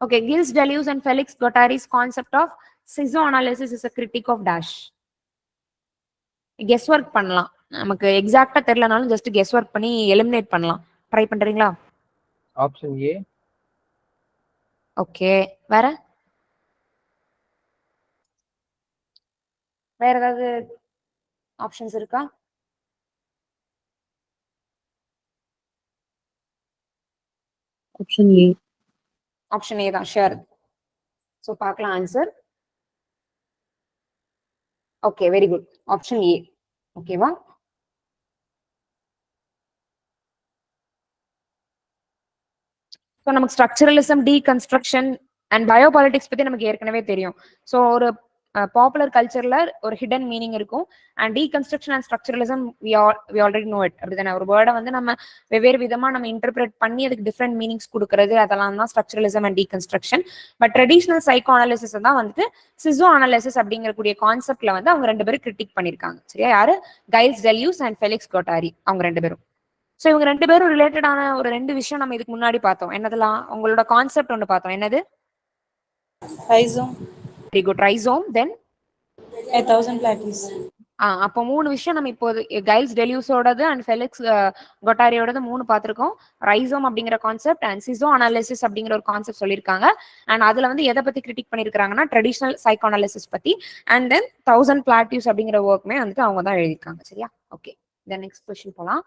okay. Gilles Deleuze and Felix Guattari's concept of schizoanalysis is a critique of dash. Guess work பண்ணலாம், நமக்கு எக்ஸாக்டா தெரியலனாலும் ஜஸ்ட் கெஸ் ஒர்க் பண்ணி எலிமினேட் பண்ணலாம். ட்ரை பண்றீங்களா? Option A. ஓகே. வேற ஏதாவது ஆப்ஷன்ஸ் இருக்கா? ஆப்ஷன் ஏ தான் ஷியர். ஸோ பார்க்கலாம் answer. Okay, very good. Option A ஓகேவா. ஸோ நமக்கு ஸ்ட்ரக்சரலிசம், டீகன்ஸ்ட்ரக்ஷன் அண்ட் பயோபாலிட்டிக்ஸ் பத்தி நமக்கு ஏற்கனவே தெரியும். ஸோ ஒரு பாப்புலர் கல்ச்சர்ல ஒரு ஹிடன் மீனிங் இருக்கும். And deconstruction and structuralism we already know it. அப்படிதானே? ஒரு வேர்டை வந்து நம்ம வெவ்வேறு விதமா நம்ம இன்டர்பிரேட் பண்ணி அதுக்கு டிஃப்ரெண்ட் மீனிங்ஸ் கொடுக்கறது, அதெல்லாம் தான் structuralism and deconstruction. But traditional psycho analysis தான் வந்துட்டு சிசோ அனாலிசிஸ் அப்படிங்கக்கூடிய கான்செப்ட்ல வந்து அவங்க 2 பேரும் கிரிட்டிக் பண்ணிருக்காங்க. சரியா? யாரு? கைல்ஸ் டெல்யூஸ் அண்ட் ஃபெலிக்ஸ் கொட்டாரி, அவங்க 2 பேரும். ஸோ இவங்க 2 பேரும் ரிலேட்டடான ஒரு 2 விஷயம் நம்ம இதுக்கு முன்னாடி பார்த்தோம். என்னதெல்லாம்? உங்களோட கான்செப்ட் ஒன்று பார்த்தோம். என்னது? Rhizome. Very good. ரைசோம். தென் 1000 plateaus. அப்போ 3 விஷயம் நம்ம இப்போ கைல்ஸ் டெல்யூஸோடது அண்ட் ஃபெலிக்ஸ் கொட்டாரியோடது 3 பார்த்திருக்கோம். ரைசோம் அப்படிங்கிற கான்செப்ட் அண்ட் சிசோ அனாலிசிஸ் அப்படிங்கிற ஒரு கான்செப்ட் சொல்லியிருக்காங்க. அண்ட் அதுல வந்து எதை பத்தி கிரிட்டிக் பண்ணிருக்காங்கன்னா ட்ரெடிஷனல் சைக்கோ அனாலிசிஸ் பத்தி. அண்ட் தென் 1000 plateaus அப்படிங்கிற ஒர்க்குமே வந்துட்டு அவங்க தான் எழுதியிருக்காங்க. சரியா? ஓகே, தென் நெக்ஸ்ட் கொஸ்டின் போலாம்.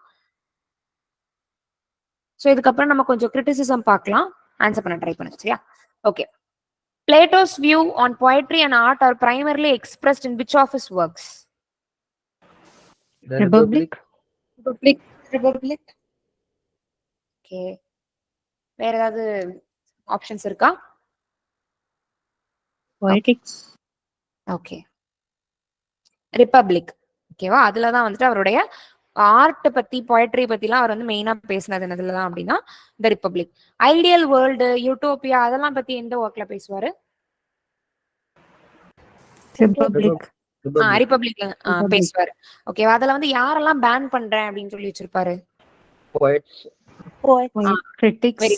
ஸோ இதுக்கப்புறம் நம்ம கொஞ்சம் கிரிட்டிசிசம் பார்க்கலாம். ஆன்சர் பண்ண ட்ரை பண்ணுங்க. சரியா? Okay. Plato's view on poetry and art are primarily expressed in which of his works? The Republic. Republic. Okay, வேற ஏதாவது ஆப்ஷன்ஸ் இருக்கா? Poetics. Okay, republic. ஓகேவா? அதுலதான் வந்துட்டு அவருடைய ஆர்ட் பத்தி போயட்ரி பத்திலாம் அவர் வந்து மெயினா பேசினது என்னதுலதான் அப்படின்னா த ரிப்பப்ளிக். ஐடியல் வேர்ல்டு, யூட்டோபியா அதெல்லாம் பத்தி எந்த ஒர்க்ல பேசுவாரு? Republic. ரிப்பப்ளிக்ல பேசுவாரு. ஓகேவா? அதுல வந்து யாரெல்லாம் பேன் பண்றேன் அப்படின்னு சொல்லி வச்சிருப்பாரு? Poets. Critics. Very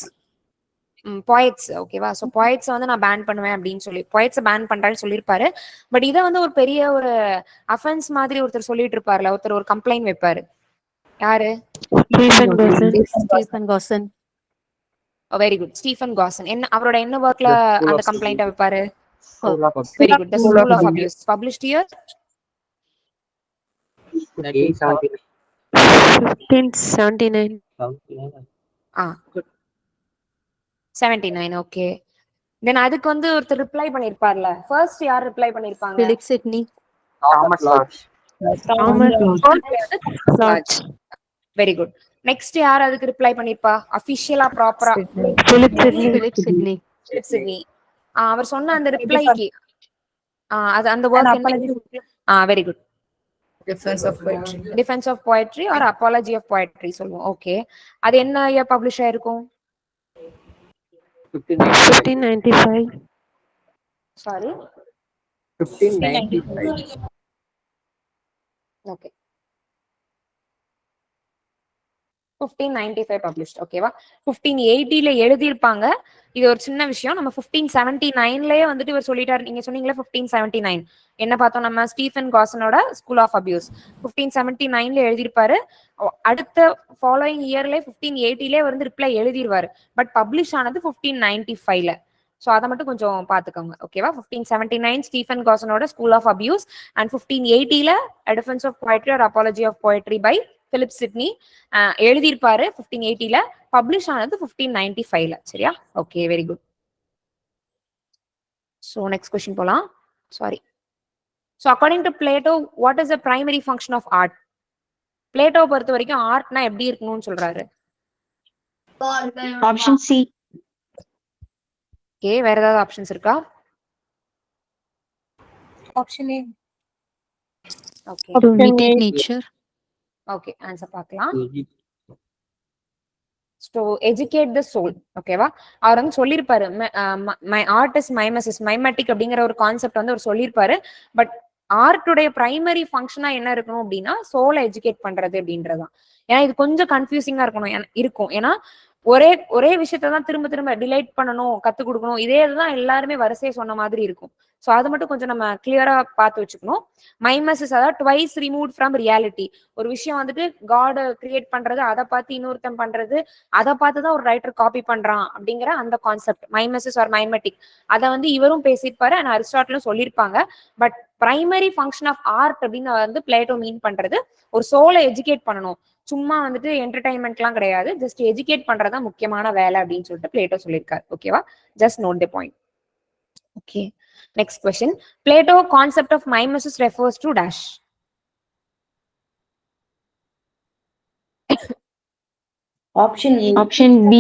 poets. ஓகேவா? சோ poets வந்து நான் பேன் பண்ணுவேன் அப்படின்னு சொல்லி poets பேன் பண்றேன்னு சொல்லியிருப்பாரு. பட் இதை வந்து ஒரு பெரிய ஒரு அஃபென்ஸ் மாதிரி ஒருத்தர் சொல்லிட்டு இருப்பாருல, ஒருத்தர் ஒரு கம்ப்ளைண்ட் வைப்பாரு. யாரு? Stephen Gosson. Very good, Stephen Gosson. என்ன அவரோட என்ன ஒர்க்ல The School அந்த of கம்ப்ளைண்ட் வைப்பாரு? School of very good, the school of abuse. Published year 1579. Good, 79. Okay, then அதுக்கு வந்து ஒருத்தர் ரிப்ளை பண்ணிருப்பார்ல. ஃபர்ஸ்ட் யார் ரிப்ளை பண்ணிருப்பாங்க? Felix Sidney. Thomas Lodge. Very good. Next யார் அதுக்கு ரிப்ளை பண்ணிருப்பா அபிஷியலா ப்ராப்பரா? Philip Sidney. சிட்னி. அவர் சொன்ன அந்த ரிப்ளைக்கு அது அந்த வர்க் என்ன? Very good, defence of poetry or apology of poetry சொல்லுவோம். ஓகே, அது என்ன இயர் பப்ளிஷ் ஆயிருக்கும்? 1595. சாரி, 1595. Okay, 1595 published. ஓகேவா? 1580ல எழுதியிருப்பாங்க. இது ஒரு சின்ன விஷயம். நம்ம 1579லயே வந்துட்டு இவர் சொல்லிட்டாரு. நீங்க சொன்னீங்களா 1579 என்ன பார்த்தோம் நம்ம? ஸ்டீஃபன் காசனோட ஸ்கூல் ஆஃப் அபியூஸ் 1579ல எழுதியிருப்பாரு. அடுத்த ஃபாலோயிங் இயர்ல 1580லே வந்து ரிப்ளை எழுதிருவாரு. பட் பப்ளிஷ் ஆனது 1595ல. ஸோ அதை மட்டும் கொஞ்சம் பார்த்துக்கோங்க. ஓகேவா? 1579 ஸ்டீஃபன் காசனோட ஸ்கூல் ஆஃப் அபியூஸ் அண்ட் 1580ல defence of poetry or apology of poetry by Philip Sidney எழுதியிருப்பாரு 1580ல. பப்ளிஷ் ஆனது 1595ல. சரியா? Okay, very good. So next question போலாம். Sorry. So according to Plato, what is the primary function of art? Plato பொறுத்த வரைக்கும் ஆர்ட்னா எப்படி இருக்கணும்னு சொல்றாரு? Option C. ஓகே, வேற ஏதாவது ஆப்ஷன்ஸ் இருக்கா? Option A. Okay, To imitate nature. Okay, answer பார்க்கலாம். To educate the soul. ஓகேவா? அவர் வந்து சொல்லியிருப்பாரு my art is mimesis, mimetic அப்படிங்கிற ஒரு கான்செப்ட் வந்து அவர் சொல்லியிருப்பாரு. பட் ஆர்ட்டுடைய பிரைமரி ஃபங்க்ஷனா என்ன இருக்கணும் அப்படின்னா சோலை எஜுகேட் பண்றது அப்படின்றதுதான். ஏன்னா இது கொஞ்சம் கன்ஃபியூசிங்கா இருக்கும். ஏன்னா ஒரே விஷயத்த தான் திரும்ப திரும்ப டிலைட் பண்ணணும், கத்து கொடுக்கணும், இதே இதுதான் எல்லாருமே வரிசையை சொன்ன மாதிரி இருக்கும். ஸோ அது மட்டும் கொஞ்சம் நம்ம கிளியரா பார்த்து வச்சுக்கணும். மைமசிஸ் அதாவது ட்வைஸ் ரிமூவ் ஃப்ரம் ரியாலிட்டி. ஒரு விஷயம் வந்துட்டு காட் கிரியேட் பண்றது, அதை பார்த்து இன்னொருத்தன் பண்றது, அதை பார்த்துதான் ஒரு ரைட்டர் காப்பி பண்றான் அப்படிங்கிற அந்த கான்செப்ட் மைமசிஸ் ஆர் மைமேட்டிக். அதை வந்து இவரும் பேசியிருப்பாரு அண்ட் அரிஸ்டாட்டிலும் சொல்லியிருப்பாங்க. But primary function of art அப்படின்னு வந்து பிளேட்டோ மீன் பண்றது ஒரு சோலை எஜுகேட் பண்ணணும், சும்மா வந்துட்டு என்டர்டைன்மெண்ட்லாம் கிடையாது, ஜஸ்ட் எஜுகேட் பண்றதா முக்கியமான வேலை அப்படின்னு சொல்லிட்டு பிளேட்டோ சொல்லியிருக்காரு. ஓகேவா? Just note the point. Okay, next question. Plato concept of mimesis refers to dash? Option B.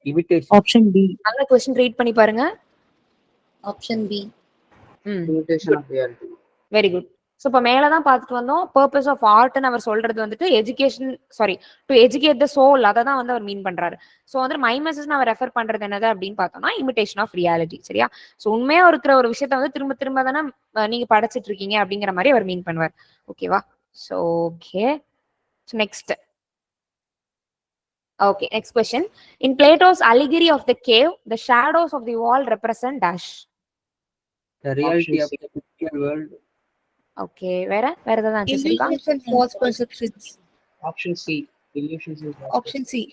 Imitation. Option B. நல்ல கொஸ்டின் ரீட் பண்ணி பாருங்க. Option B. imitation of reality. Very good. So இப்போ மேலே தான் பார்த்துட்டு வந்தோம். பர்பஸ் ஆஃப் ஆர்ட்னு அவர் சொல்றது வந்துட்டு டு எஜுகேட் த சோல், அதை தான் வந்து அவர் மீன் பண்றாரு. ஸோ வந்து மைமஸஸ் அவர் ரெஃபர் பண்றது என்னது அப்படின்னு பார்த்தோம்னா இமிடேஷன் ஆஃப் ரியாலிட்டி. சரியா? ஸோ உண்மையா இருக்கிற ஒரு விஷயத்த வந்து திரும்ப திரும்ப தானே நீங்க படைச்சிட்டு இருக்கீங்க அப்படிங்கிற மாதிரி அவர் மீன் பண்ணுவார். ஓகேவா? So okay, next. Okay, next question. In Plato's allegory of the cave, the shadows of the wall represent dash. The reality of the physical world. Okay, வேற ஏதாவது ஆன்சர்ஸ் இருக்கா? Illusions and false perceptions. Option C. Illusions is Option C.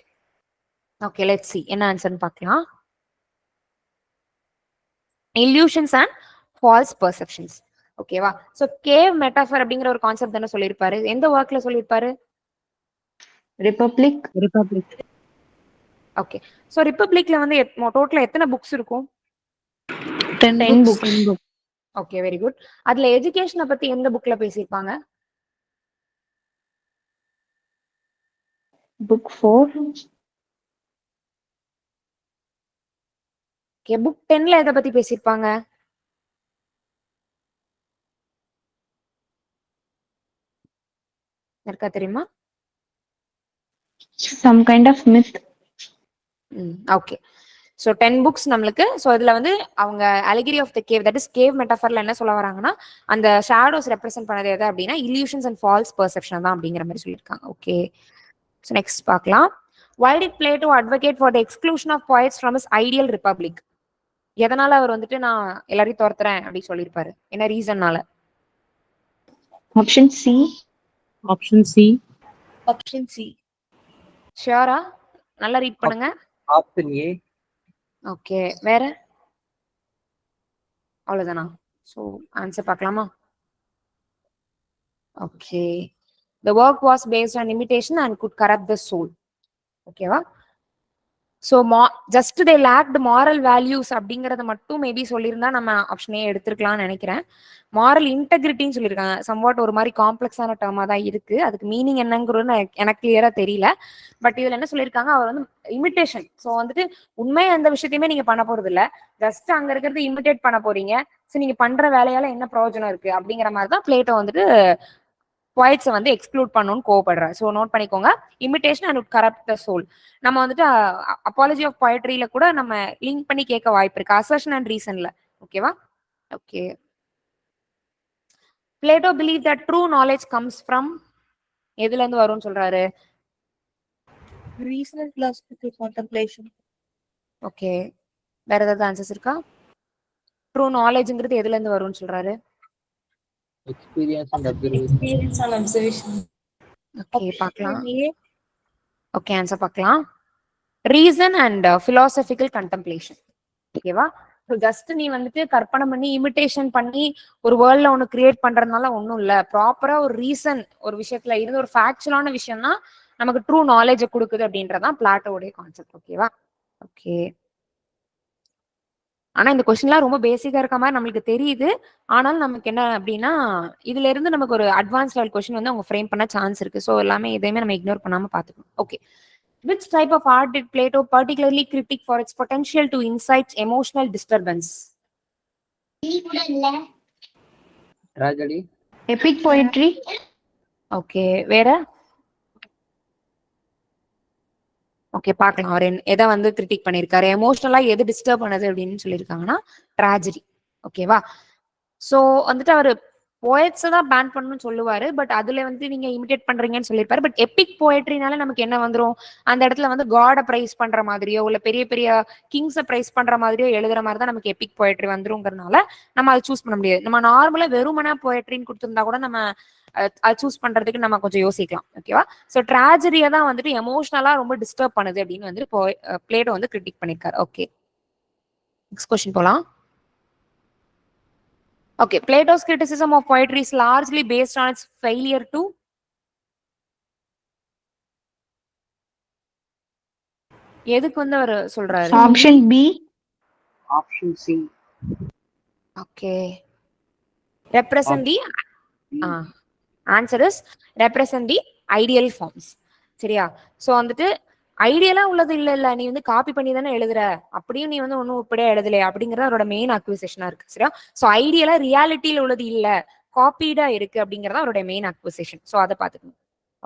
Okay, let's see. என்ன ஆன்சர்னு பார்க்கலாம். Illusions and false perceptions. ஓகேவா? So cave metaphor அப்படிங்கிற ஒரு concept தானே சொல்லியிருப்பாரு. எந்த ஒர்க்ல சொல்லியிருப்பாரு? Republic. ஓகே. ஸோ ரிப்பப்ளிக்ல வந்து டோட்டலா எத்தனை புக்ஸ் இருக்கும்? 10 books. Okay, very good. அதுல எஜுகேஷனை பத்தி எந்த புக்ல பேசியிருப்பாங்க? Book 4. ஓகே, புக் 10ல எதை பத்தி பேசியிருப்பாங்க? இருக்கா தெரியுமா? Some kind of myth. Okay. So 10 books நம்மளுக்கு. ஸோ இதுல வந்து அவங்க allegory of the cave, that is cave மெட்டாஃபர்ல என்ன சொல்ல வராங்கன்னா அந்த ஷேடோஸ் ரெப்ரசென்ட் பண்ணது எது அப்படின்னா இல்யூஷன்ஸ் அண்ட் ஃபால்ஸ் பெர்செப்ஷன் தான் அப்படிங்கிற மாதிரி சொல்லியிருக்காங்க. ஓகே, ஸோ நெக்ஸ்ட் பார்க்கலாம். Why did Plato advocate for the exclusion of poets from his ideal republic? எதனால அவர் வந்துட்டு நான் எல்லாரையும் துரத்துறேன் அப்படின்னு சொல்லியிருப்பாரு? என்ன ரீசன்னால? Option C. Option C. Option C. ஷியோரா? நல்லா ரீட் பண்ணுங்க. Option A. ஓகே, வேற? அவ்வளவுதானா? ஸோ ஆன்சர் பார்க்கலாமா? Okay, the work was based on imitation and could corrupt the soul. ஓகேவா? So just they லேக்டு moral values அப்படிங்கறத மட்டும் மேபி சொல்லியிருந்தா நம்ம ஆப்ஷனே எடுத்திருக்கலாம்னு நினைக்கிறேன். மாரல் இன்டெகிரிட்டின்னு சொல்லியிருக்காங்க. சம்வாட் ஒரு மாதிரி காம்ப்ளெக்ஸான டேர்மா தான் இருக்கு. அதுக்கு மீனிங் என்னங்கிறது எனக்கு கிளியரா தெரியல. பட் இதுல என்ன சொல்லியிருக்காங்க, அவர் வந்து இமிட்டேஷன். ஸோ வந்துட்டு உண்மையா எந்த விஷயத்தையுமே நீங்க பண்ண போறது இல்ல, ஜஸ்ட் அங்க இருக்கிறது இமிட்டேட் பண்ண போறீங்க. ஸோ நீங்க பண்ற வேலையால என்ன பிரயோஜனம் இருக்கு அப்படிங்கிற மாதிரி தான் பிளேட்டோ வந்துட்டு poets வந்து எக்ஸ்க்ளூட் பண்ணணும்னு கோவப்படுறாரு. ஸோ நோட் பண்ணிக்கோங்க, imitation and corrupt the soul. நம்ம வந்துட்டு அப்பாலஜி ஆஃப் போயட்ரியில கூட நம்ம லிங்க் பண்ணி கேட்க வாய்ப்பு இருக்கு, அசர்ஷன் அண்ட் ரீசன்ல. ஓகேவா? Okay. Plato believe that true knowledge comes from, எதுல இருந்து வரும்னு சொல்றாரு? Reason and philosophical contemplation. Okay, வேற ஏதாவது ஆன்சர்ஸ் இருக்கா? ட்ரூ நாலேஜ்ங்கிறது எதுல இருந்து வரும்னு சொல்றாரு? Experience and observation. Experience and observation. Okay, பார்க்கலாம். ஓகே, ஆன்சர் பார்க்கலாம். Reason and philosophical contemplation. ஓகேவா? ஸோ ஜஸ்ட் நீ வந்துட்டு கற்பனை பண்ணி இமிட்டேஷன் பண்ணி ஒரு வேர்ல்ட்ல ஒன்று கிரியேட் பண்றதுனால ஒன்றும் இல்லை. ப்ராப்பரா ஒரு ரீசன் ஒரு விஷயத்துல இருந்து ஒரு ஃபேக்சுவலான விஷயம் தான் நமக்கு ட்ரூ நாலேஜை கொடுக்குது அப்படின்றதான் பிளாட்டோடைய கான்செப்ட். ஓகேவா? ஓகே. ஆனா இந்த கொஸ்டின்லாம் ரொம்ப பேசிக்கா இருக்க மாதிரி நம்மளுக்கு தெரியுது. ஆனாலும் நமக்கு என்ன அப்படின்னா இதுல இருந்து நமக்கு ஒரு அட்வான்ஸ் லெவல் கொஸ்டின் வந்து அவங்க ஃப்ரேம் பண்ண சான்ஸ் இருக்கு. ஸோ எல்லாமே எதையுமே நம்ம இக்னோர் பண்ணாம பாத்துக்கணும். Okay. Which type of art did Plato particularly critique for its potential to incite emotional disturbance? Tragedy. Epic poetry. Okay, வேற? ஓகே, பார்க்கலாம். அவர் எதை வந்து கிரிட்டிக் பண்ணியிருக்காரு, எமோஷனலா எது டிஸ்டர்ப் பண்ணது அப்படின்னு சொல்லியிருக்காங்கன்னா ட்ராஜடி. ஓகேவா? ஸோ வந்துட்டு அவர் போயட்ஸை தான் பேன் பண்ணணும்னு சொல்லுவாரு. பட் அதுல வந்து நீங்க இமிடேட் பண்றீங்கன்னு சொல்லியிருப்பாரு. பட் எபிக் போயட்ரினால நமக்கு என்ன வந்துடும், அந்த இடத்துல வந்து காடை பிரைஸ் பண்ற மாதிரியோ இல்ல பெரிய பெரிய கிங்ஸை பிரைஸ் பண்ற மாதிரியோ எழுதுற மாதிரி தான் நமக்கு எபிக் போயட்ரி வந்துருங்கிறதுனால நம்ம அதை சூஸ் பண்ண முடியாது. நம்ம நார்மலா வெறுமனா போயட்ரின்னு கொடுத்துருந்தா கூட நம்ம அதை சூஸ் பண்றதுக்கு நம்ம கொஞ்சம் யோசிக்கலாம். ஓகேவா? ஸோ ட்ராஜடியை தான் வந்துட்டு எமோஷனலா ரொம்ப டிஸ்டர்ப் பண்ணுது அப்படின்னு வந்து பிளேட்டோ வந்து கிரிட்டிக் பண்ணிருக்காரு. ஓகே, நெக்ஸ்ட் கொஸ்டின் போலாம். Okay, Plato's criticism of poetry is largely based on its failure to எதுக்கு வந்து அவர் சொல்றாரு? Option B. Option C. Okay. Represent the answer is represent the ideal forms. சரியா? ஸோ வந்துட்டு ஐடியலா உள்ளது இல்ல நீ வந்து காப்பி பண்ணி தானே எழுதுற, அப்படியும் நீ வந்து ஒன்னும் உருப்படியா எழுதலையா அப்படிங்கறது அவரோட மெயின் அக்யூசேஷனா இருக்கு. சரியா? சோ ஐடியலா ரியாலிட்டியில உள்ளது இல்ல, காப்பீடா இருக்கு அப்படிங்கறத அவரோட மெயின் அக்யூசேஷன். சோ அதை பாத்துக்கணும்.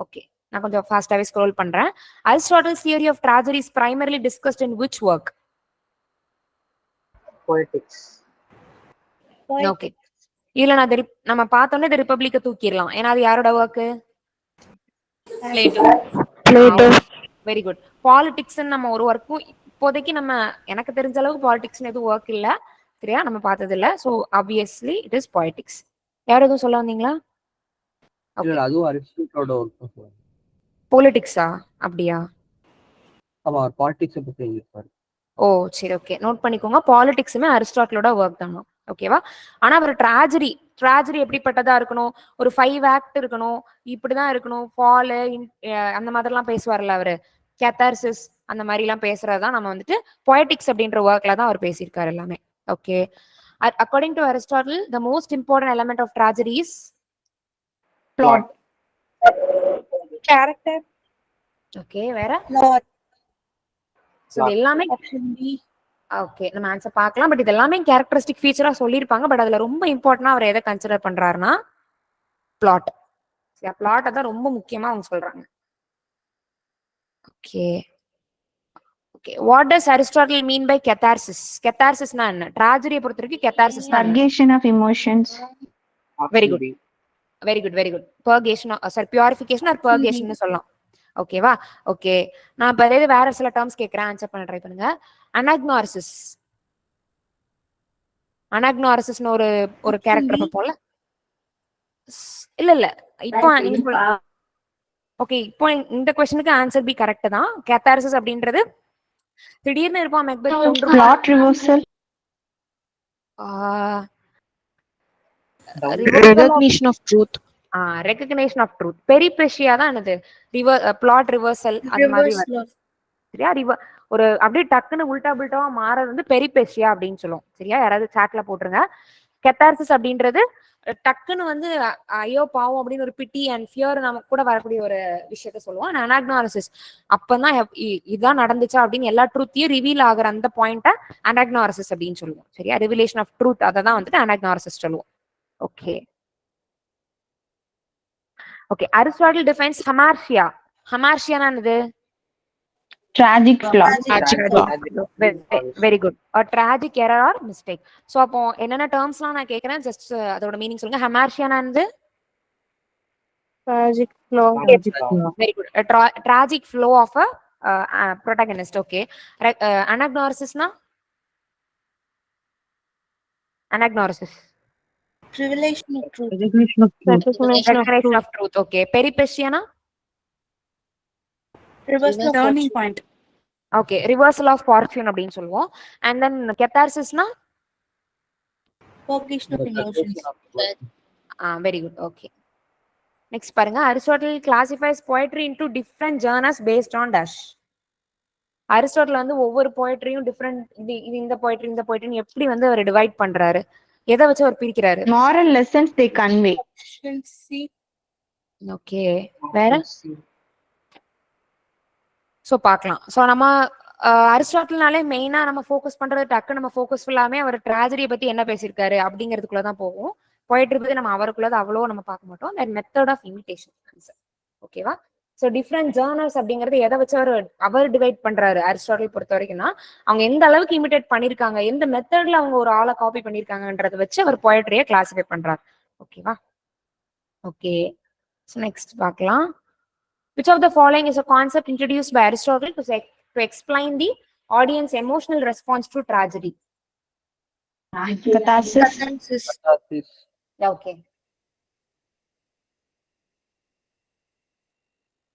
ஓகே, நான் கொஞ்சம் ஃபாஸ்டாவே ஸ்க்ரோல் பண்றேன். Aristotle's theory of tragedy is primarily discussed in which work? Poetics. Okay, இல்ல நான் நம்ம பார்த்தோன்னே தி ரிபப்ளிக்க தூக்கிடலாம், ஏன்னா அது யாரோட work? Plato. Plato. Very good. Politics நம்ம ஒரு ஒர்க்கும் இப்போதைக்கு நம்ம எனக்கு தெரிஞ்ச அளவுக்கு பாலிடிக்ஸ் எதுவும் ஒர்க் இல்ல, சரியா? நம்ம பார்த்தது இல்ல. So obviously it is politics. யார் எதுவும் சொல்ல வந்தீங்களா? இல்ல அதுவும் அரிஸ்டாட்டிலோட ஒர்க். பொலிட்டிக்ஸா? அப்படியா? ஆமா, அவர் பாலிடிக்ஸ் பத்தி எழுதியிருப்பாரு. ஓ சரி, ஓகே, நோட் பண்ணிக்கோங்க. பாலிடிக்ஸுமே அரிஸ்டாட்டிலோட ஒர்க் தானா, ஓகேவா? ஆனா அவர் ட்ராஜடி எப்படிப்பட்டதா இருக்கணும், ஒரு 5 ஆக்ட் இருக்கணும், இப்படிதான் இருக்கணும், ஃபால் அந்த மாதிரிலாம் பேசுவார்ல அவரு, கேத்தார்சிஸ் அந்த மாதிரி எல்லாம் பேசுறதுதான் நம்ம வந்துட்டு பொயட்டிக்ஸ் அப்படின்ற ஒர்க்ல தான் அவர் பேசியிருக்காரு எல்லாமே. Okay, according to Aristotle the most important element of tragedy is Plot. Character. Okay, வேற? Plot. சோ இது எல்லாமே Option B. ஓகே, நம்ம ஆன்சர் பார்க்கலாம். பட் இது எல்லாமே கேரக்டரிஸ்டிக் ஃபீச்சரா சொல்லியிருப்பாங்க. பட் அதுல ரொம்ப இம்பார்ட்டன்டா அவர் எதை கன்சிடர் பண்றாருன்னா பிளாட். சரியா? பிளாட்டை தான் ரொம்ப முக்கியமா அவங்க சொல்றாங்க. Okay okay, what does Aristotle mean by catharsis? கெத்தார்சிஸ்னா என்ன? ட்ராஜடியை பொறுத்த வரைக்கும் கெத்தார்சிஸ் தான். Purgation of emotions. Very good, very good, very good. Purgation, sorry, purification or purgation சொல்லலாம். ஓகேவா? ஓகே, நான் இப்ப அதாவது வேற சில டேர்ம்ஸ் கேட்கறேன், ஆன்சர் பண்ண ட்ரை பண்ணுங்க. அனாக்னாரிசிஸ். அனாக்னாரிசிஸ்னு ஒரு கேரக்டர் பார்ப்போம்ல. இல்ல இப்போ நீங்க ஓகே, இப்போ இந்த क्वेश्चनக்கு ஆன்சர் பி கரெக்ட் தான். கேத்தார்சிஸ் அப்படின்றது திடீர்னு இருப்பான் மெக்பெத் கொன்று Plot reversal. Recognition of truth. Recognition of truth. Peripeteia தான் என்னது, பிளாட் ரிவர்சல் அந்த மாதிரி Reversal வரும். of சரியா? ஒரு அப்படியே டக்குன்னு உல்டா புல்டாவா மாறது வந்து பெரிபெஷியா அப்படின்னு சொல்லுவோம். சரியா? யாராவது சாட்ல போட்டுருங்க. கெத்தார்சிஸ் அப்படின்றது டக்குன்னு வந்து ஐயோ பாவம் அப்படின்னு ஒரு பிட்டி அண்ட் ஃபியர் நமக்கு கூட வரக்கூடிய ஒரு விஷயத்த சொல்லுவோம். அனாக்னாரிசிஸ் அப்பதான் இதான் நடந்துச்சா அப்படின்னு எல்லா ட்ரூத்தையும் ரிவீல் ஆகுற அந்த பாயிண்ட அனாக்னாரிசிஸ் அப்படின்னு சொல்லுவோம். சரியா? ரிவிலேஷன் ஆஃப் ட்ரூத், அதை தான் வந்துட்டு அனாக்னாரிசிஸ் சொல்லுவோம். Okay okay, Aristotle defines hamartia. ஹமார்ஷியானா என்னது? Tragic flaw. Very good. Tragic error or mistake. So அப்போ என்னென்ன டேர்ம்ஸ்லாம் நான் கேக்குறேன், ஜஸ்ட் அதோட மீனிங் சொல்லுங்க. ஹமார்ஷியானா என்னது? tragic flaw. Very good. Tragic flaw of a protagonist. Okay, அனாக்னாரிசிஸ்னா? Anagnorisis Revelation of truth. Recognition of truth. Recognition of truth. Okay, பெரிபெஷியானா? Reversal of Turning fortune. point. Okay, reversal of fortune அப்படின்னு சொல்லுவோம். And then கெத்தார்சிஸ்னா? Purgation of emotions. Very good. Okay, next பாருங்க. Aristotle classifies poetry into different genres based on dash. Aristotle வந்து ஒவ்வொரு போயட்ரியும் different, இது இந்த போயட்ரின்னு எப்படி வந்து அவர் டிவைட் பண்றாரு, எதை வச்சு அவர் பிரிக்கிறாரு? Moral lessons they convey. Option C. Okay, வேற? சோ பார்க்கலாம். சோ நம்ம அரிஸ்டாட்டில்னாலே மெயினா நம்ம ஃபோக்கஸ் பண்றது டக்கு நம்ம ஃபோக்கஸ் ஃபுல்லாமே அவர் ட்ராஜடியை பத்தி என்ன பேசியிருக்காரு அப்படிங்கிறதுக்குள்ளதான் போகும். போயிட்ரி பத்தி நம்ம அவருக்குள்ளது அவ்வளோ நம்ம பார்க்க மாட்டோம். That method of imitation. ஓகேவா? ஸோ டிஃப்ரெண்ட் ஜேர்னல்ஸ் அப்படிங்கறது எதை வச்சு அவர் டிவைட் பண்றாரு அரிஸ்டாட்டில் பொறுத்த வரைக்கும்னா, அவங்க எந்த அளவுக்கு இமிடேட் பண்ணிருக்காங்க, எந்த மெத்தட்ல அவங்க ஒரு ஆளை காப்பி பண்ணிருக்காங்கன்றத வச்சு அவர் போயட்ரியை கிளாசிஃபை பண்றாரு. ஓகேவா? ஓகே, ஸோ நெக்ஸ்ட் பார்க்கலாம். Which of the following is a concept introduced by Aristotle to explain the audience emotional response to tragedy? Catharsis. Catharsis. Okay.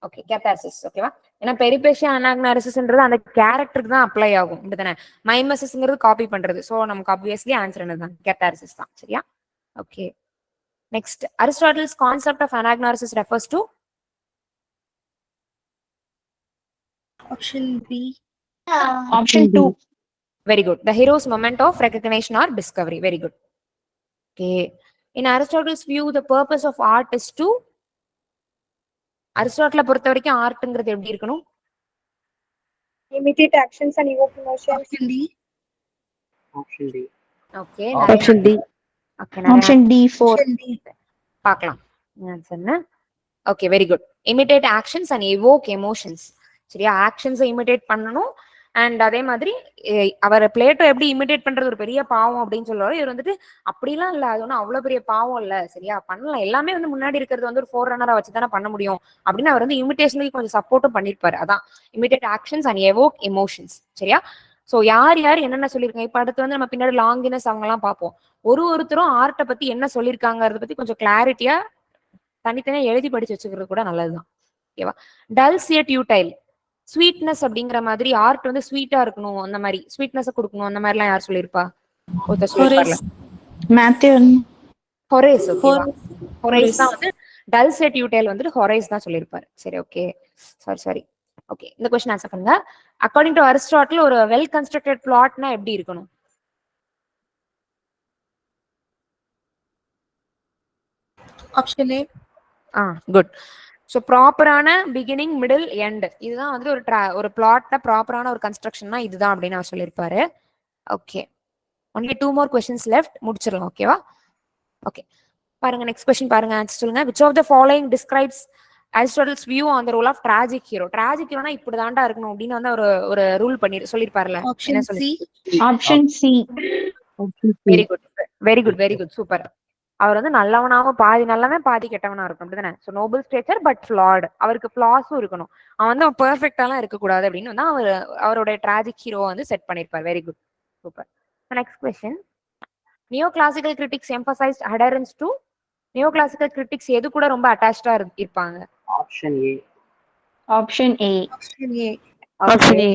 Okay, catharsis. ஓகேவா? ஏன்னா பெரிபெஷியா அனாக்னாரிசிஸ்ன்றது அந்த கேரக்டருக்கு தான் அப்ளை ஆகும். இப்படிதானே? மைமசிஸ்ங்கிறது காப்பி பண்றது. சோ நமக்கு ஆப்வியஸ்லி ஆன்சர் என்னதான்? கேத்தார்சிஸ் தான். சரியா? Okay, next. Aristotle's concept of anagnorisis refers to? Option B. Option 2. Very good. The hero's moment of recognition or discovery. Very good. Okay. In Aristotle's view, the purpose of art is to? அரிஸ்டாட்டில பொறுத்த வரைக்கும் ஆர்ட்ங்கிறது எப்படி இருக்கணும்? imitate actions and evoke emotions. Option D. Option D. Okay Option D. Okay நிறைய Option D4. Option D. பார்க்கலாம் என்ன. Okay very good. Imitate actions and evoke emotions. சரியா, ஆக்ஷன்ஸை imitate பண்ணணும். And அதே மாதிரி அவர் பிளேட்டோ எப்படி இமிடேட் பண்றது ஒரு பெரிய பாவம் அப்படின்னு சொல்லுவாரு. இவர் வந்துட்டு அப்படிலாம் இல்ல, அது ஒன்றும் அவ்வளவு பெரிய பாவம் இல்ல, சரியா பண்ணலாம், எல்லாமே வந்து முன்னாடி இருக்கிறது வந்து ஒரு ஃபோர் ரன்னரை வச்சு தானே பண்ண முடியும் அப்படின்னு அவர் வந்து இமிடேஷனுக்கு கொஞ்சம் சப்போர்ட்டும் பண்ணிருப்பாரு. அதான் imitate actions and evoke emotions. சரியா, சோ யார் யார் என்னென்ன சொல்லியிருக்காங்க. இப்ப அடுத்து வந்து நம்ம பின்னாடி லாங்கினஸ் அவங்க எல்லாம் பார்ப்போம். ஒருத்தரும் ஆர்ட்டை பத்தி என்ன சொல்லியிருக்காங்கிறத பத்தி கொஞ்சம் கிளாரிட்டியா தனித்தனியா எழுதி படிச்சு வச்சுக்கிறது கூட நல்லதுதான். ஓகேவா. டல்ஸ் எட் யூடைல், ஸ்வீட்னஸ் அப்படிங்கிற மாதிரி ஆர்ட் வந்து ஸ்வீட்டா இருக்கணும், அந்த மாதிரி ஸ்வீட்னஸ் கொடுக்கணும், அந்த மாதிரி எல்லாம் யார் சொல்லியிருப்பா? ஒருத்தர் சொல்லிருப்பார்ல, Matthew. ஹொரேஸ். ஓகேவா, ஹொரேஸ் தான் வந்து டல்ஸ் எட் யூடைல் வந்துட்டு ஹொரேஸ் தான் சொல்லியிருப்பாரு. சரி ஓகே, சாரி ஓகே. இந்த கொஸ்டின் ஆன்சர் பண்ணுங்க. அக்கார்டிங் டு அரிஸ்டாட்டில் ஒரு வெல் கன்ஸ்ட்ரக்டட் பிளாட்னா எப்படி இருக்கணும்? Option A. குட். ஸோ ப்ராப்பரான பிகினிங் மிடில் எண்ட், இதுதான் வந்து ஒரு பிளாட்ல ப்ராப்பரான ஒரு கன்ஸ்ட்ரக்ஷன்னா இதுதான் அப்படின்னு அவர் சொல்லியிருப்பாரு. Okay, only 2 more questions left, முடிச்சிடலாம். ஓகேவா. ஓகே பாருங்க, நெக்ஸ்ட் கொஸ்டின் பாருங்க, ஆன்சர் சொல்லுங்க. Which of the following describes Aristotle's view on the role of tragic hero? Tragic ஹீரோனா இப்படி தாண்டா இருக்கணும் அப்படின்னு வந்து ஒரு ரூல் பண்ணி சொல்லியிருப்பாருல. Option C. Option C. Very good, very good, very good, super. அவர் வந்து நல்லவனாவும் பாதி நல்லவன் பாதி கெட்டவனா இருக்கும், அப்படிதானே? So noble stature but flawed, அவருக்கு ஃபிளாஸும் இருக்கணும், அவன் வந்து பெர்ஃபெக்டாலாம் இருக்கக்கூடாது அப்படின்னு வந்து அவருடைய ட்ராஜிக் ஹீரோ வந்து செட் பண்ணிருப்பார். Very good, super. Next question. Neo classical critics emphasized adherence to, neo classical critics எது கூட ரொம்ப அட்டாச்சா இருப்பாங்க? Option A. Option A. Option A. Option A.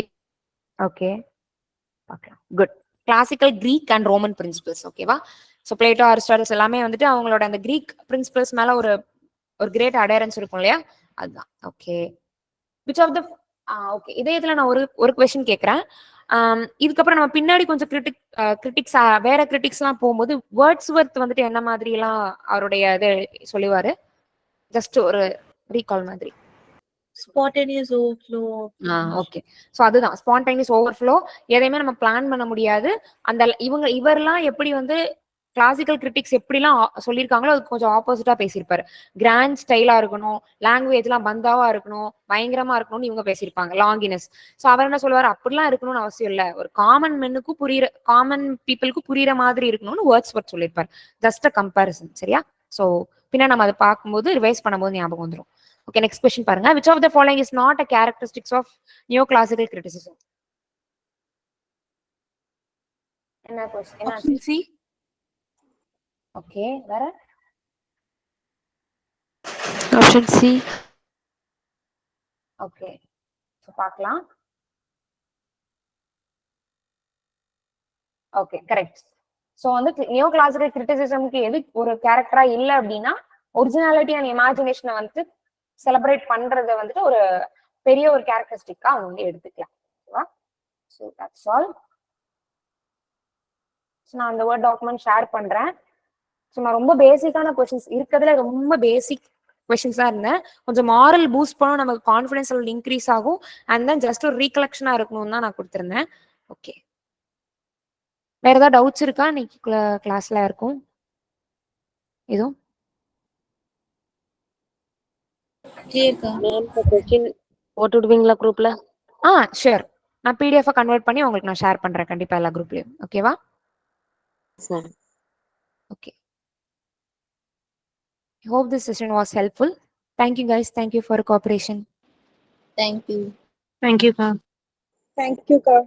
Okay, good. Classical Greek and Roman principles. ஓகேவா. So Plato, Aristotle's எல்லாமே வந்துட்டு அவங்களோட அந்த Greek principles மேல ஒரு கிரேட் அடரன்ஸ் இருக்கும் இல்லையா, அதுதான். Okay, which of the okay, இதே இதுல நான் ஒரு கொஸ்டின் கேட்கறேன். இதுக்கப்புறம் நம்ம பின்னாடி கொஞ்சம் கிரிட்டிக்ஸ் வேற கிரிட்டிக்ஸ் எல்லாம் போகும்போது வேர்ட்ஸ்வொர்த் வந்துட்டு என்ன மாதிரி எல்லாம் அவருடைய இது சொல்லுவாரு, ஜஸ்ட் ஒரு ரீகால் மாதிரி. Spontaneous overflow. ஓகே. சோ அதுதான் ஸ்பான்டேனியஸ் ஓவர்ஃப்ளோ. எதையுமே நம்ம பிளான் பண்ண முடியாது. அந்த இவரெல்லாம் எப்படி வந்து கிளாசிக்கல் கிரிட்டிக்ஸ் எப்படிலாம் சொல்லியிருக்காங்களோ அதுக்கு கொஞ்சம் ஆப்போசிட்டா பேசியிருப்பாரு. கிராண்ட் ஸ்டைலா இருக்கணும், லாங்குவேஜ் எல்லாம் பந்தாவா இருக்கணும், பயங்கரமா இருக்கணும்னு இவங்க பேசியிருப்பாங்க, லாங்கினஸ். ஸோ அவர் என்ன சொல்லுவாரு, அப்படிலாம் இருக்கணும்னு அவசியம் இல்லை, ஒரு காமன் பீப்புளுக்கு புரியுற மாதிரி இருக்கணும்னு வேர்ட்ஸ்வொர்த் சொல்லியிருப்பாரு. Just a comparison. சரியா. ஸோ பின்னா நம்ம அதை பார்க்கும்போது ரிவைஸ் பண்ணும்போது ஞாபகம் வந்துடும். Okay, next question பாருங்க. Which of the following is not a characteristics of neoclassical criticism? என்ன question? Option C. Okay, வேற? Option C. Okay, so பார்க்கலாம். Okay, correct. So வந்து neoclassical criticismக்கு எது ஒரு கேரக்டரா இல்ல அப்படின்னா ஒரிஜினாலிட்டி அண்ட் இமேஜினேஷனை வந்து செலிப்ரேட் பண்றதை வந்துட்டு ஒரு பெரிய ஒரு கேரக்டரிஸ்டிக்கா அவங்க வந்து எடுத்துக்கலாம். ஓகேவா. So that's all. ஸோ நான் அந்த வேர்ட் டாக்குமெண்ட் ஷேர் பண்றேன். ஸோ நான் ரொம்ப பேசிக்கான கொஸ்டின்ஸ் இருக்கிறதுல ரொம்ப பேசிக் கொஸ்டின்ஸ் தான் இருந்தேன். கொஞ்சம் மாரல் பூஸ்ட் பண்ணவும் நமக்கு கான்ஃபிடன்ஸ் லெவல் இன்க்ரீஸ் ஆகும். அண்ட் தென் ஜஸ்ட் ஒரு ரீகலெக்ஷனா இருக்கணும்னு தான் நான் கொடுத்துருந்தேன். ஓகே, வேற ஏதாவது டவுட்ஸ் இருக்கா இன்னைக்கு கிளாஸ்ல இருக்கும்? எதுவும் போட்டு விடுவீங்களா குரூப்ல? ஷூர். நான் பிடிஎஃப் கன்வெர்ட் பண்ணி உங்களுக்கு நான் ஷேர் பண்றேன் கண்டிப்பா எல்லா குரூப்லயும். ஓகேவா. Okay, hope this session was helpful. Thank you guys, thank you for cooperation. Thank you. Thank you, Ka. Thank you, Ka.